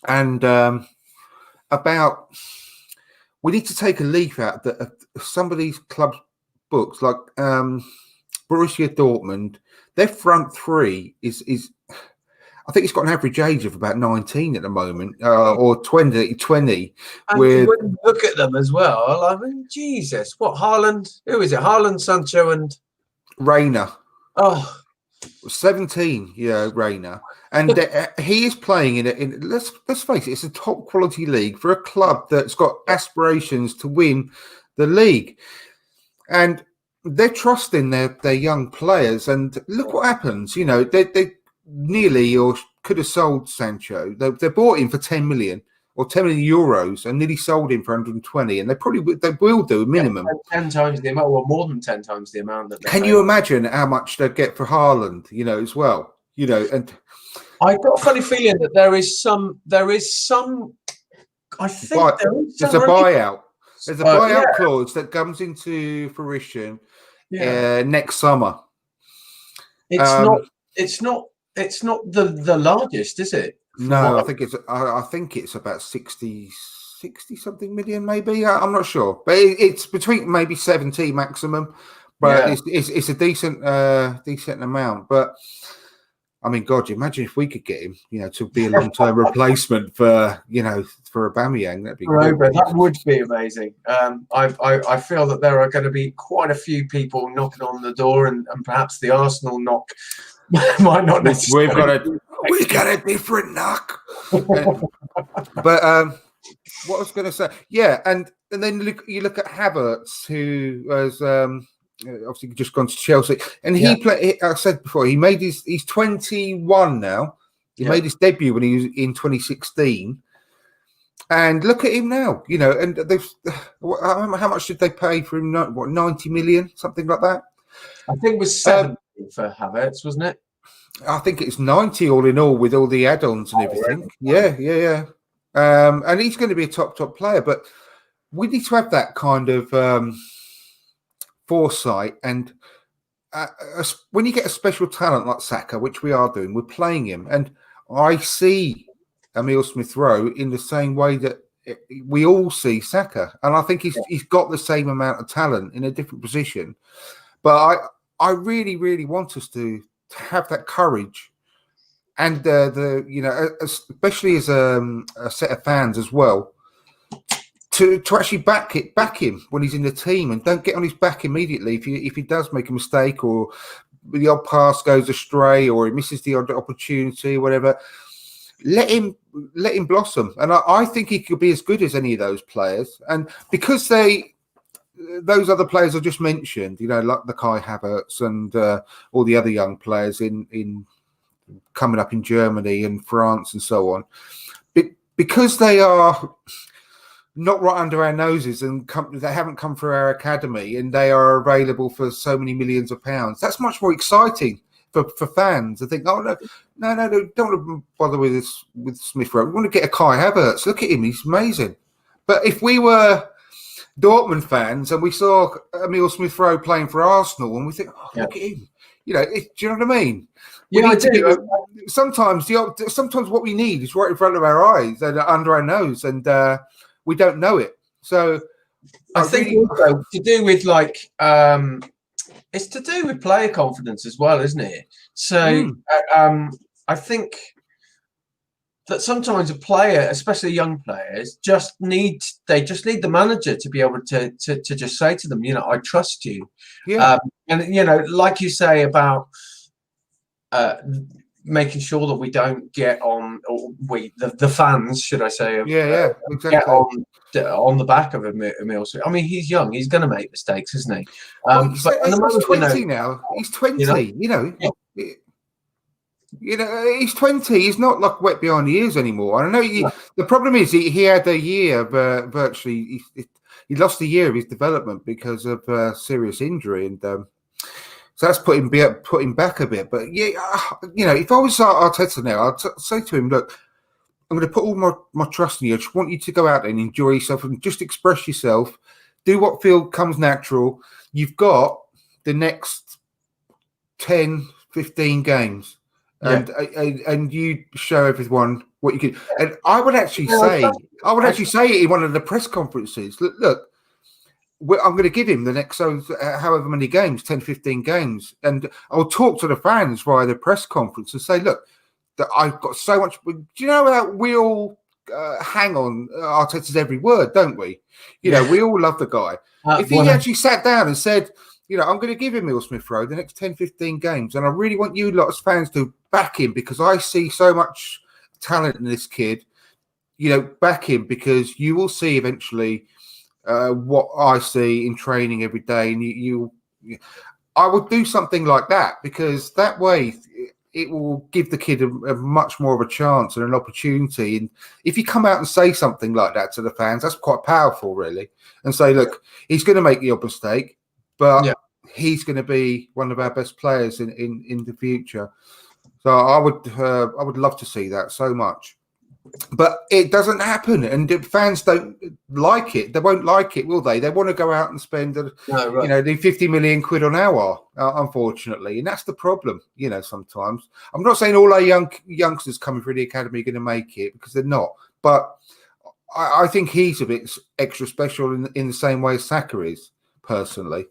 and about we need to take a leaf out of some of these clubs' books, like Borussia Dortmund. Their front three is. I think it's got an average age of about 19 at the moment, or 20. And when you look at them as well, I mean, Jesus, what Haaland? Who is it? Haaland, Sancho, and Reina. Oh, 17. Yeah, Reina, and he is playing in. Let's face it, it's a top quality league for a club that's got aspirations to win the league, and they're trusting their young players. And look what happens. They nearly or could have sold Sancho. They bought him for 10 million or 10 million euros and nearly sold him for 120, and they will do minimum 10 times the amount, or more than 10 times the amount that. Can you imagine how much they'd get for Haaland? As well. And I got a funny feeling that there is some. I think there's a buyout. There's a buyout clause that comes into fruition next summer. It's not the largest, is it? No, I think it's about 60 something million, maybe. I'm not sure, but it's between maybe 70 maximum. But it's a decent amount. But I mean, God, imagine if we could get him, to be a long-term replacement for Aubameyang. That'd be great. That would be amazing. I feel that there are going to be quite a few people knocking on the door, and perhaps the Arsenal knock might not necessarily. We've got a different knock. But what I was going to say, and then you look at Havertz, who has obviously just gone to Chelsea, and he played. I said before, he's 21 now. He made his debut when he was in 2016, and look at him now. And how much did they pay for him? 90 million, something like that. I think it was 70 for Havertz, wasn't it? I think it's 90 all in all, with all the add-ons and everything. Yeah. And he's going to be a top player, but we need to have that kind of foresight. And when you get a special talent like Saka, which we are doing, we're playing him. And I see Emile Smith-Rowe in the same way that we all see Saka. And I think he's got the same amount of talent in a different position. But I really, really want us to have that courage, and especially as a set of fans as well, to actually back him when he's in the team, and don't get on his back immediately if he does make a mistake or the odd pass goes astray or he misses the odd opportunity, whatever. Let him blossom, and I think he could be as good as any of those players. And because those other players I just mentioned, like the Kai Havertz and all the other young players in coming up in Germany and France and so on, because they are not right under our noses and they haven't come through our academy and they are available for so many millions of pounds. That's much more exciting for fans. I think, oh no, don't want to bother with Smith Rowe. We want to get a Kai Havertz. Look at him, he's amazing. But if we were Dortmund fans and we saw Emil Smith Rowe playing for Arsenal and we think, oh, look at him, do you know what I mean? Yeah, I do. Sometimes what we need is right in front of our eyes and under our nose, and we don't know it. So I think also to do with it's to do with player confidence as well, isn't it? So I think that sometimes a player, especially young players, just need the manager to be able to just say to them, I trust you. Yeah. And like you say about making sure that we don't get on, or the fans, should I say? Exactly. Get on the back of Emil. I mean, he's young; he's going to make mistakes, isn't he? He's 20 now. He's 20. He's 20. He's not like wet behind the ears anymore. I know. The problem is he had a year, but virtually he lost a year of his development because of serious injury, and so that's put him back a bit. But if I was Arteta now, I'd say to him, look, I'm going to put all my trust in you. I just want you to go out there and enjoy yourself and just express yourself. Do what comes natural. You've got the next 10, 15 games. And you show everyone what you can. And I would actually say it in one of the press conferences. Look, I'm going to give him the next however many games, 10, 15 games. And I'll talk to the fans via the press conference and say, look, that I've got so much. Do you know that we all hang on Arteta's every word, don't we? We all love the guy. If he actually sat down and said, I'm going to give him Emil Smith Rowe the next 10, 15 games, and I really want you lot as fans to back him because I see so much talent in this kid. Back him because you will see eventually what I see in training every day, and I would do something like that because that way it will give the kid a much more of a chance and an opportunity. And if you come out and say something like that to the fans, that's quite powerful, really, and say, look, he's going to make the odd mistake, but he's going to be one of our best players in the future. So I would love to see that so much. But it doesn't happen, and if fans don't like it, they won't like it, will they? They want to go out and spend, the 50 million quid on our, unfortunately, and that's the problem. Sometimes I'm not saying all our youngsters coming through the academy are going to make it because they're not, but I think he's a bit extra special in the same way as Saka is, personally.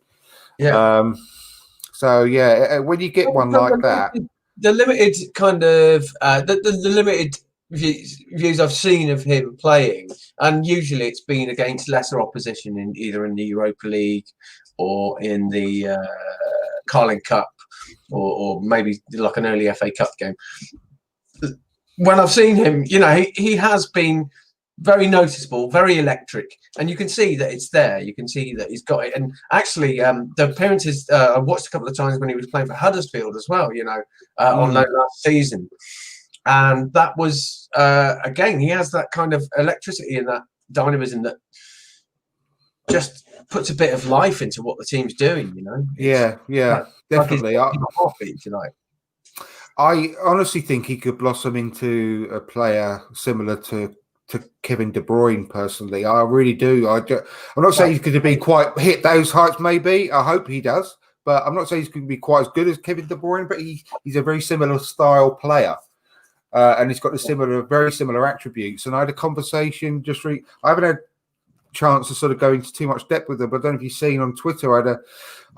Yeah. When you get one like that, the limited kind of the limited views I've seen of him playing, and usually it's been against lesser opposition in either in the Europa League or in the Carling Cup or maybe like an early FA Cup game. When I've seen him, he has been very noticeable, very electric, and you can see that it's there. You can see that he's got it. And actually, the appearances I watched a couple of times when he was playing for Huddersfield as well, on loan last season. And that was, again, he has that kind of electricity and that dynamism that just puts a bit of life into what the team's doing, definitely. Like I honestly think he could blossom into a player similar to Kevin De Bruyne, personally. I really do. I'm not saying he's going to be quite hit those heights, maybe. I hope he does. But I'm not saying he's going to be quite as good as Kevin De Bruyne, but he's a very similar style player. And he's got very similar attributes. And I had a conversation I haven't had a chance to sort of go into too much depth with him, but I don't know if you've seen on Twitter,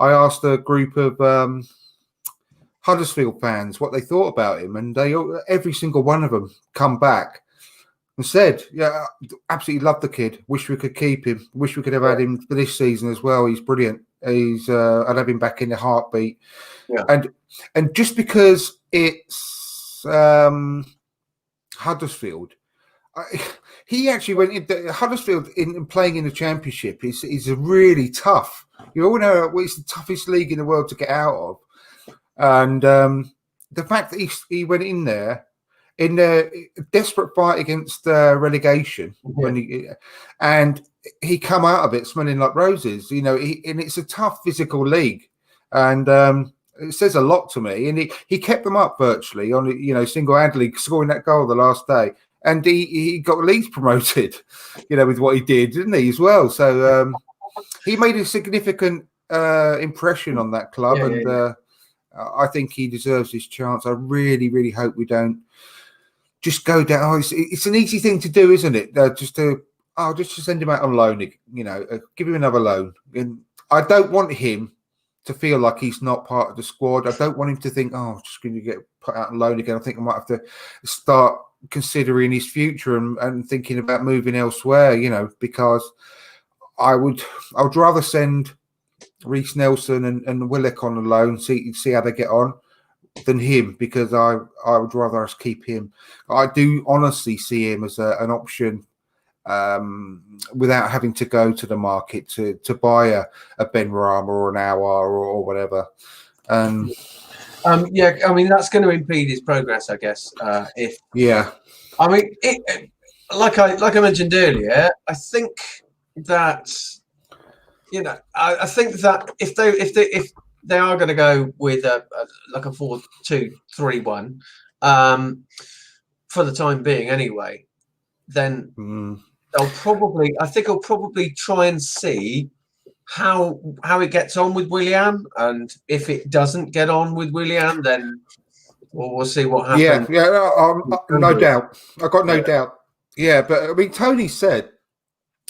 I asked a group of Huddersfield fans what they thought about him, and every single one of them come back and said, yeah, absolutely love the kid. Wish we could keep him. Wish we could have had him for this season as well. He's brilliant. I'd have him back in a heartbeat. Yeah. And And just because it's Huddersfield, he actually went into Huddersfield in playing in the Championship is a really tough. You all know it's the toughest league in the world to get out of, and the fact that he went in there in a desperate fight against relegation and he come out of it smelling like roses. You know, and it's a tough physical league, and it says a lot to me. And he kept them up virtually on single-handedly scoring that goal the last day. And he got Leeds promoted, with what he did, didn't he, as well? So he made a significant impression on that club, I think he deserves his chance. I really, really hope we don't just go down. Oh, it's an easy thing to do, isn't it? Just to send him out on loan, give him another loan. And I don't want him to feel like he's not part of the squad. I don't want him to think, oh, I'm just going to get put out on loan again. I think I might have to start considering his future and thinking about moving elsewhere, because I would rather send Reece Nelson and Willock on a loan, see how they get on, than him, because I would rather us keep him. I do honestly see him as an option without having to go to the market to buy a Ben Rama or an Awar or whatever. I mean, that's going to impede his progress, I guess. I mean, like I mentioned earlier, I think that I think that if they are going to go with a 4-2-3-1 for the time being, anyway, then they'll probably try and see how it gets on with Willian, and if it doesn't get on with Willian, then we'll see what happens. No doubt. I've got no doubt. Yeah, but I mean, Tony said,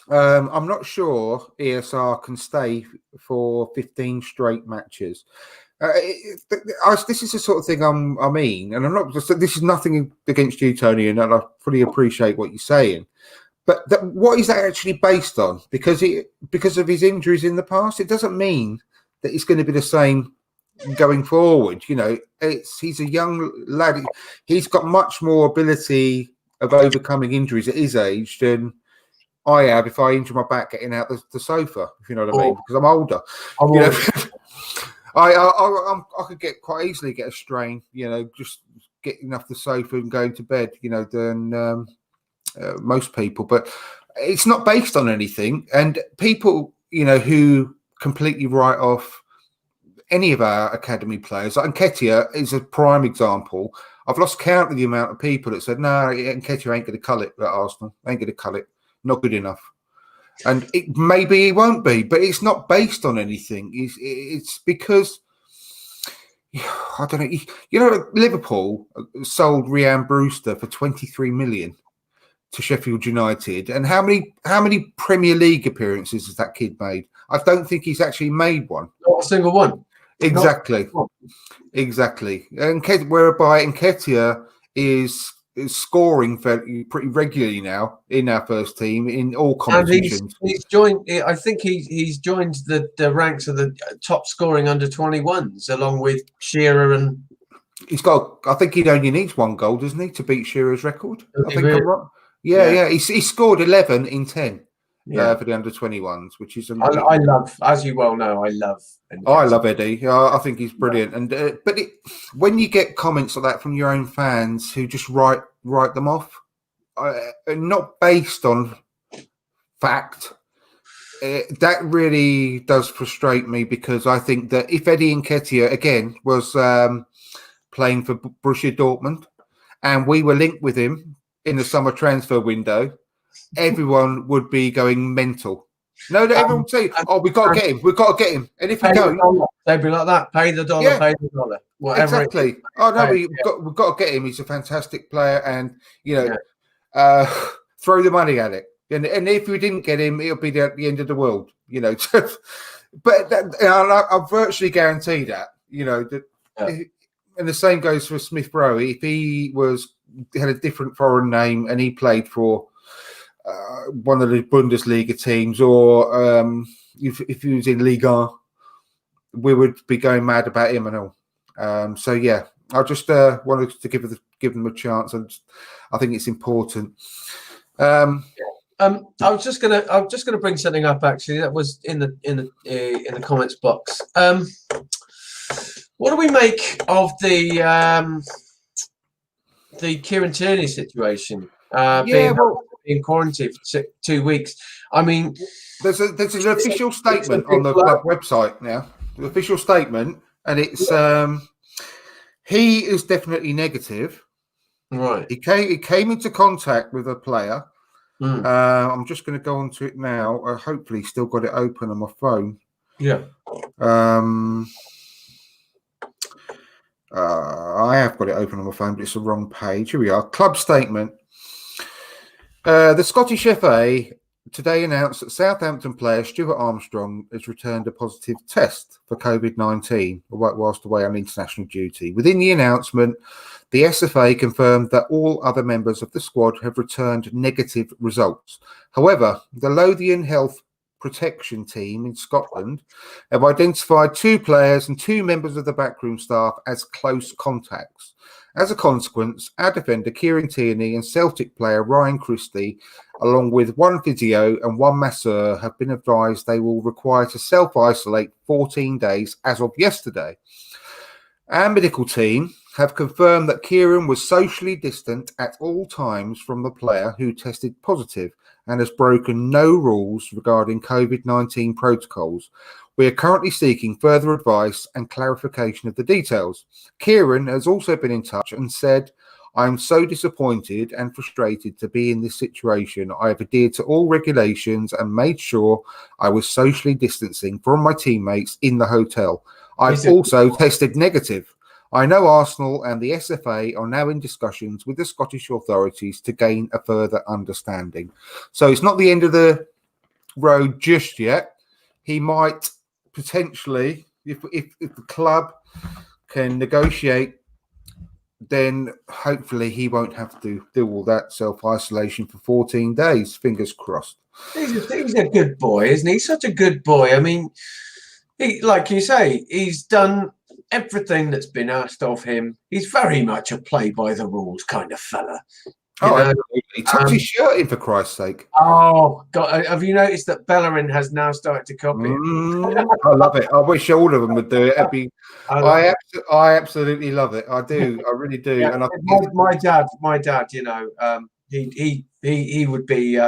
I'm not sure ESR can stay for 15 straight matches. This is the sort of thing I mean, and I'm not. This is nothing against you, Tony, and I fully appreciate what you're saying. But what is that actually based on? Because of his injuries in the past, it doesn't mean that it's going to be the same going forward. He's a young lad. He's got much more ability of overcoming injuries at his age than I have if I injure my back getting out the sofa, if you know what I mean, because I'm older. I could quite easily get a strain, just getting off the sofa and going to bed, than most people. But it's not based on anything. And people, who completely write off any of our academy players, like Nketiah is a prime example. I've lost count of the amount of people that said, no, Nketiah ain't going to cull it at Arsenal. Ain't going to cull it. Not good enough. And maybe he won't be, but it's not based on anything. It's because, I don't know. Liverpool sold Rhian Brewster for 23 million to Sheffield United. And how many Premier League appearances has that kid made? I don't think he's actually made one. Not a single one. Exactly. And whereby Nketiah is scoring pretty regularly now in our first team in all competitions. And he's joined. I think he's joined the ranks of the top scoring under 21s, along with Shearer, and he's got. I think he only needs one goal, doesn't he, to beat Shearer's record? I think really? I'm right. Yeah. He scored 11 in 10 for the under 21s, which is. I love, as you well know, I love Eddie. I think he's brilliant. And but when you get comments like that from your own fans who just write them off, not based on fact, that really does frustrate me, because I think that if Eddie Nketiah again was playing for Borussia Dortmund and we were linked with him in the summer transfer window, everyone would be going mental. No, everyone would say, we've got to get him. And if we don't, they'd be like that, pay the dollar, pay the dollar. Whatever. Exactly. We've got to get him. He's a fantastic player, and throw the money at it. And if we didn't get him, it'll be the end of the world. But I virtually guarantee that. And the same goes for Smith Rowe. If he had a different foreign name and he played for one of the Bundesliga teams, or if he was in Liga, we would be going mad about him and all. So yeah, I just wanted to give them a chance, and I think it's important. I was just gonna bring something up actually that was in the comments box. What do we make of the Kieran Tierney situation? Being quarantined for 2 weeks. I mean, there's an official statement on the club website now. The official statement, and it's he is definitely negative. Right. He came into contact with a player. I'm just going to go on to it now. Hopefully, still got it open on my phone. Yeah. I have got it open on my phone, but it's the wrong page. Here we are. Club statement. The Scottish FA today announced that Southampton player Stuart Armstrong has returned a positive test for COVID-19 whilst away on international duty. Within the announcement, the SFA confirmed that all other members of the squad have returned negative results. However, the Lothian Health Protection Team in Scotland have identified 2 players and 2 members of the backroom staff as close contacts. As a consequence, our defender Kieran Tierney and Celtic player Ryan Christie, along with 1 physio and 1 masseur, have been advised they will require to self-isolate 14 days as of yesterday. Our medical team have confirmed that Kieran was socially distant at all times from the player who tested positive and has broken no rules regarding COVID-19 protocols. We are currently seeking further advice and clarification of the details. Kieran has also been in touch and said, "I am so disappointed and frustrated to be in this situation. I have adhered to all regulations and made sure I was socially distancing from my teammates in the hotel. I've also tested negative. I know Arsenal and the SFA are now in discussions with the Scottish authorities to gain a further understanding." So it's not the end of the road just yet. He might potentially, if the club can negotiate, then hopefully he won't have to do all that self-isolation for 14 days. Fingers crossed. He's a good boy, isn't he? He's such a good boy. I mean, like you say, he's done everything that's been asked of him. He's very much a play-by-the-rules kind of fella. He tucked his shirt in, for Christ's sake. Oh, God. Have you noticed that Bellerin has now started to copy it? I love it. I wish all of them would do it. I absolutely love it. I do. I really do. Yeah, and my dad, you know, he would be.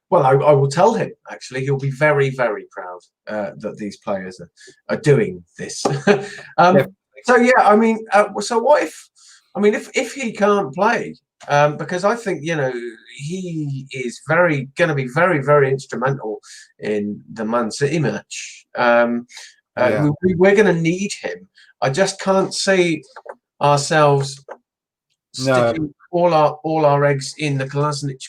Well, I will tell him. Actually, he'll be very, very proud that these players are doing this. So yeah, I mean, so what if? I mean, if he can't play. Because I think, you know, he is going to be very, very instrumental in the Man City match. We're going to need him. I just can't see ourselves sticking all our eggs in the Kolasinac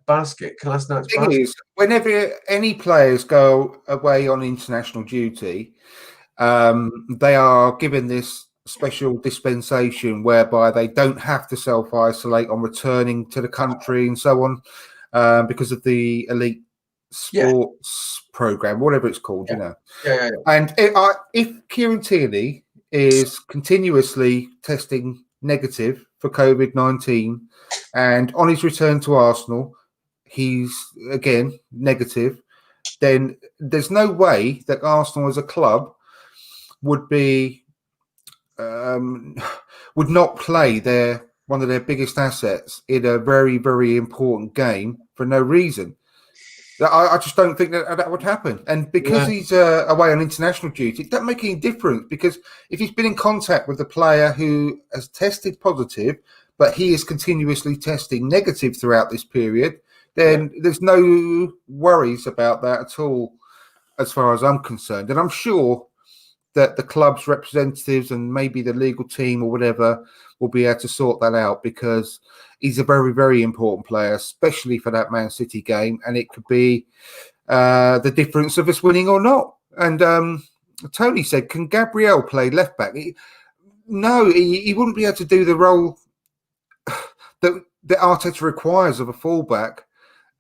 basket. The thing is, whenever any players go away on international duty, they are given this special dispensation whereby they don't have to self-isolate on returning to the country and so on, because of the elite sports program, whatever it's called, you know. And if Kieran Tierney is continuously testing negative for COVID-19 and on his return to Arsenal he's again negative, then there's no way that Arsenal as a club would not play one of their biggest assets in a very, very important game for no reason. I just don't think that would happen. And because he's away on international duty, it doesn't make any difference, because if he's been in contact with a player who has tested positive, but he is continuously testing negative throughout this period, then there's no worries about that at all, as far as I'm concerned. And I'm sure that the club's representatives and maybe the legal team or whatever will be able to sort that out, because he's a very, very important player, especially for that Man City game. And it could be the difference of us winning or not. And Tony said, can Gabriel play left back? No, he wouldn't be able to do the role that Arteta requires of a fullback.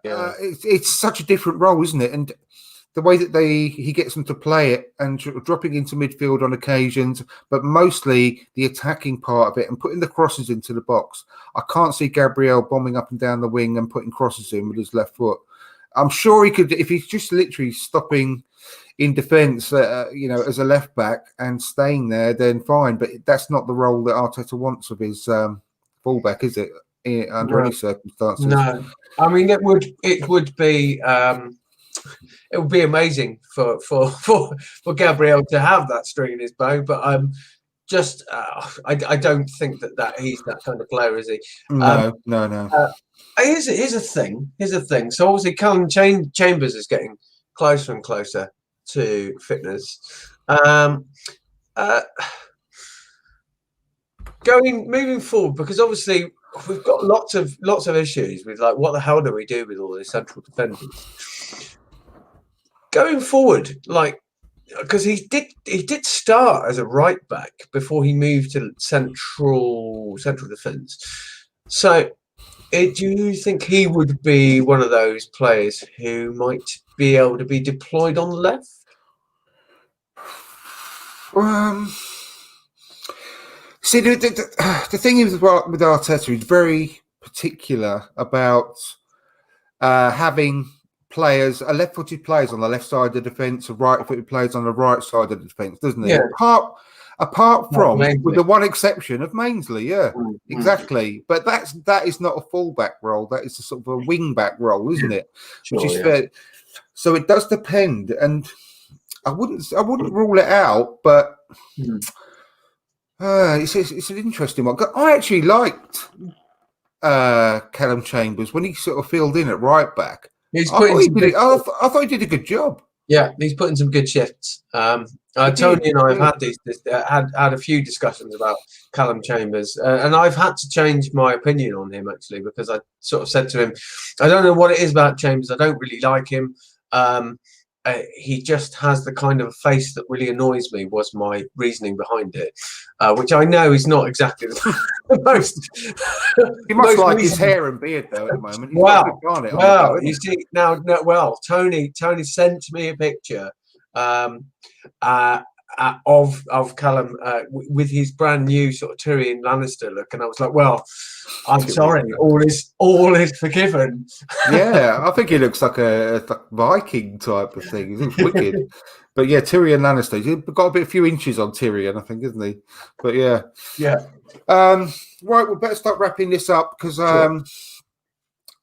It's such a different role, isn't it? And the way that he gets them to play it and dropping into midfield on occasions, but mostly the attacking part of it and putting the crosses into the box. I can't see Gabriel bombing up and down the wing and putting crosses in with his left foot. I'm sure he could, if he's just literally stopping in defence, as a left back and staying there, then fine. But that's not the role that Arteta wants of his fullback, is it? Under any circumstances. No, I mean it would be. It would be amazing for Gabriel to have that string in his bow, but I don't think that he's that kind of player, is he? No. Here's a thing. So obviously, Callum Chambers is getting closer and closer to fitness. Moving forward, because obviously we've got lots of issues with, like, what the hell do we do with all these central defenders? Going forward, like, because he did start as a right back before he moved to central defence. So, do you think he would be one of those players who might be able to be deployed on the left? See, the thing is with Arteta, he's very particular about having left-footed players on the left side of the defence, and right-footed players on the right side of the defence, doesn't he? Yeah. Apart from, with the one exception of Mainsley, exactly. But that is not a full-back role. That is a sort of a wing-back role, isn't it? Sure, which is fair. So it does depend, and I wouldn't rule it out, but it's an interesting one. I actually liked Callum Chambers when he sort of filled in at right back. I thought he did a good job. Yeah, he's putting some good shifts. Tony and I have had a few discussions about Callum Chambers, and I've had to change my opinion on him, actually, because I sort of said to him, I don't know what it is about Chambers. I don't really like him. He just has the kind of face that really annoys me, was my reasoning behind it, which I know is not exactly the most. He must like his hair and beard, though, at the moment. You see, now, Tony sent me a picture of Callum with his brand new sort of Tyrion Lannister look, and I was like, well, I'm sorry, all is forgiven. Yeah, I think he looks like a Viking type of thing. He's wicked. But yeah, Tyrion Lannister, he's got a few inches on Tyrion, I think, isn't he? But yeah. Right, we better start wrapping this up, because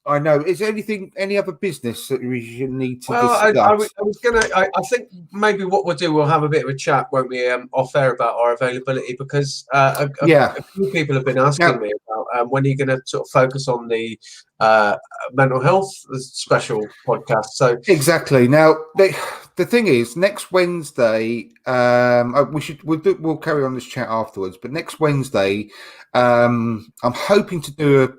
I know. Is there any other business that we should need to discuss? I think maybe what we'll do, we'll have a bit of a chat, won't we, off air, about our availability, because a few people have been asking me about when are you going to sort of focus on the mental health special podcast. So exactly. Now the thing is, next Wednesday, we'll carry on this chat afterwards. But next Wednesday, I'm hoping to do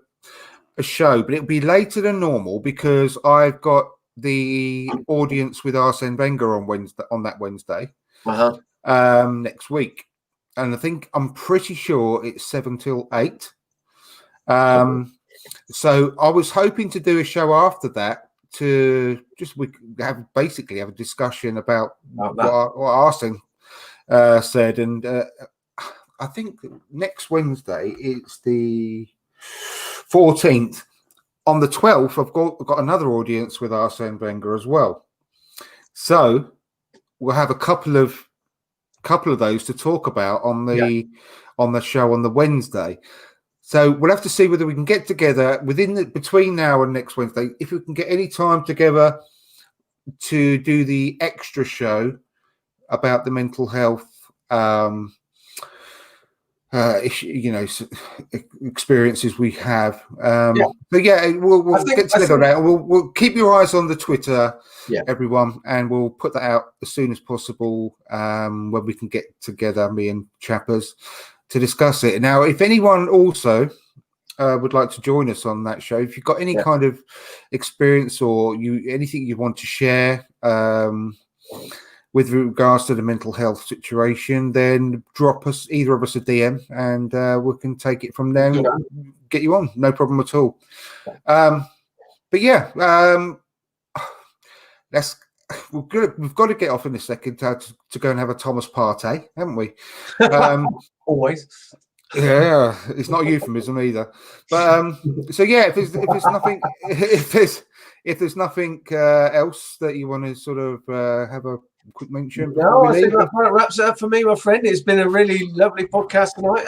a show, but it'll be later than normal, because I've got the audience with Arsene Wenger on that Wednesday next week, and I'm pretty sure it's 7 till 8. So I was hoping to do a show after that to have a discussion about what Arsene said, and I think next Wednesday it's the 14th. On the 12th, I've got another audience with Arsene Wenger as well. So we'll have a couple of those to talk about on the show on the Wednesday. So we'll have to see whether we can get together between now and next Wednesday, if we can get any time together to do the extra show about the mental health experiences we have. But we'll get together on that. We'll keep your eyes on the Twitter, everyone, and we'll put that out as soon as possible when we can get together, me and Chappers, to discuss it. Now, if anyone also would like to join us on that show, if you've got any kind of experience or anything you want to share with regards to the mental health situation, then drop us, either of us, a DM, and we can take it from there and get you on. No problem at all. But we've got to get off in a second to go and have a Thomas Partey, haven't we? Always. Yeah, it's not a euphemism either. But so yeah, if there's nothing if there's nothing else that you want to sort of have a quick mention. No, I think that wraps it up for me, my friend. It's been a really lovely podcast tonight.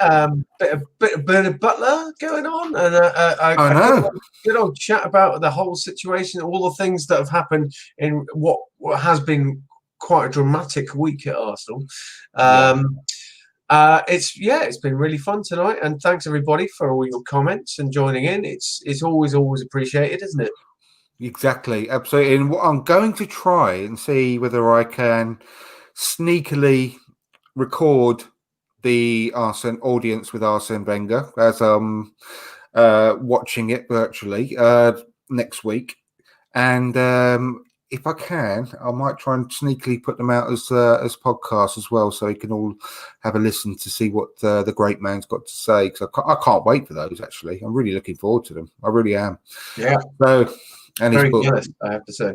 Bit of Bernard Butler going on, and a good old chat about the whole situation, all the things that have happened in what has been quite a dramatic week at Arsenal. It's been really fun tonight, and thanks everybody for all your comments and joining in. It's always appreciated, isn't it? Exactly, absolutely. And what I'm going to try and see whether I can sneakily record the Arsene audience with Arsene Wenger as I'm watching it virtually next week, and if I can, I might try and sneakily put them out as podcasts as well, so you can all have a listen to see what the great man's got to say. Because I can't wait for those. Actually, I'm really looking forward to them. I really am. Yeah. So, and very jealous, I have to say.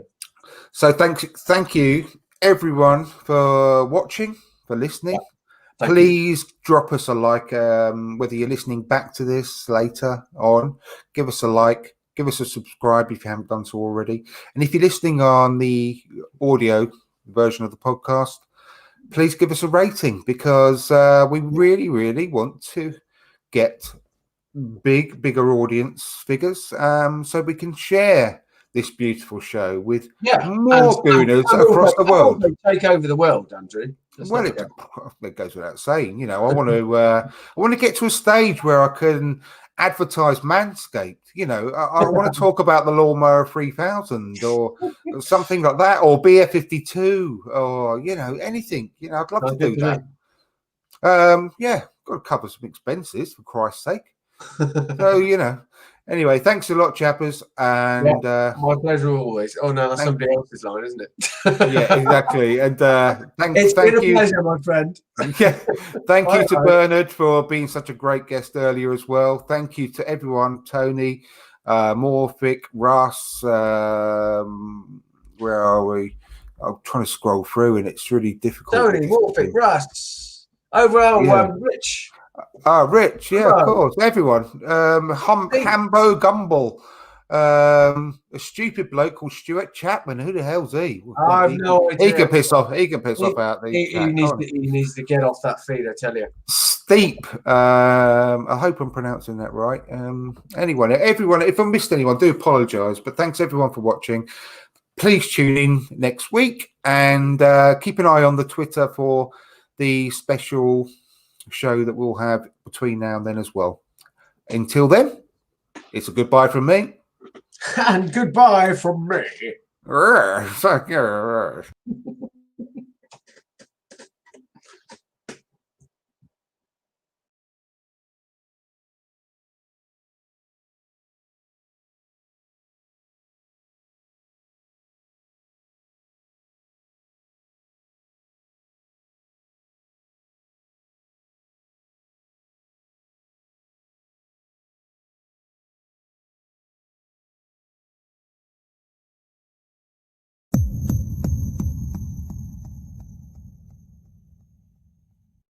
So thank you everyone for watching, for listening. Yeah, please drop us a like, whether you're listening back to this later on. Give us a like. Give us a subscribe if you haven't done so already. And if you're listening on the audio version of the podcast, please give us a rating, because we really, really want to get bigger audience figures, so we can share this beautiful show with more Gooners across the world. Take over the world, Andrew. Well, it goes without saying. You know, I want to get to a stage where I can advertise Manscaped. You know, I want to talk about the Lawnmower 3000 or something like that, or BF52, or anything. I'd love to do that. Yeah, got to cover some expenses, for Christ's sake. So anyway, thanks a lot, chappers, and my pleasure always. Oh no, that's somebody else's line, isn't it? Yeah, exactly. And thank you, pleasure, my friend. Yeah, thank you to Bernard for being such a great guest earlier as well. Thank you to everyone, Tony, Morphic, Russ. Where are we? I'm trying to scroll through, and it's really difficult. Tony, Morphic, Russ, overall, Rich. Rich, of course, everyone. Hambo Gumble, a stupid bloke called Stuart Chapman. Who the hell's he? I have no idea. He can piss off. He can piss off out. He needs to get off that feed, I tell you. Steep. I hope I'm pronouncing that right. Anyway, everyone, if I missed anyone, I do apologise. But thanks everyone for watching. Please tune in next week, and keep an eye on the Twitter for the special show that we'll have between now and then as well. Until then, it's a goodbye from me. And goodbye from me. Fuck you.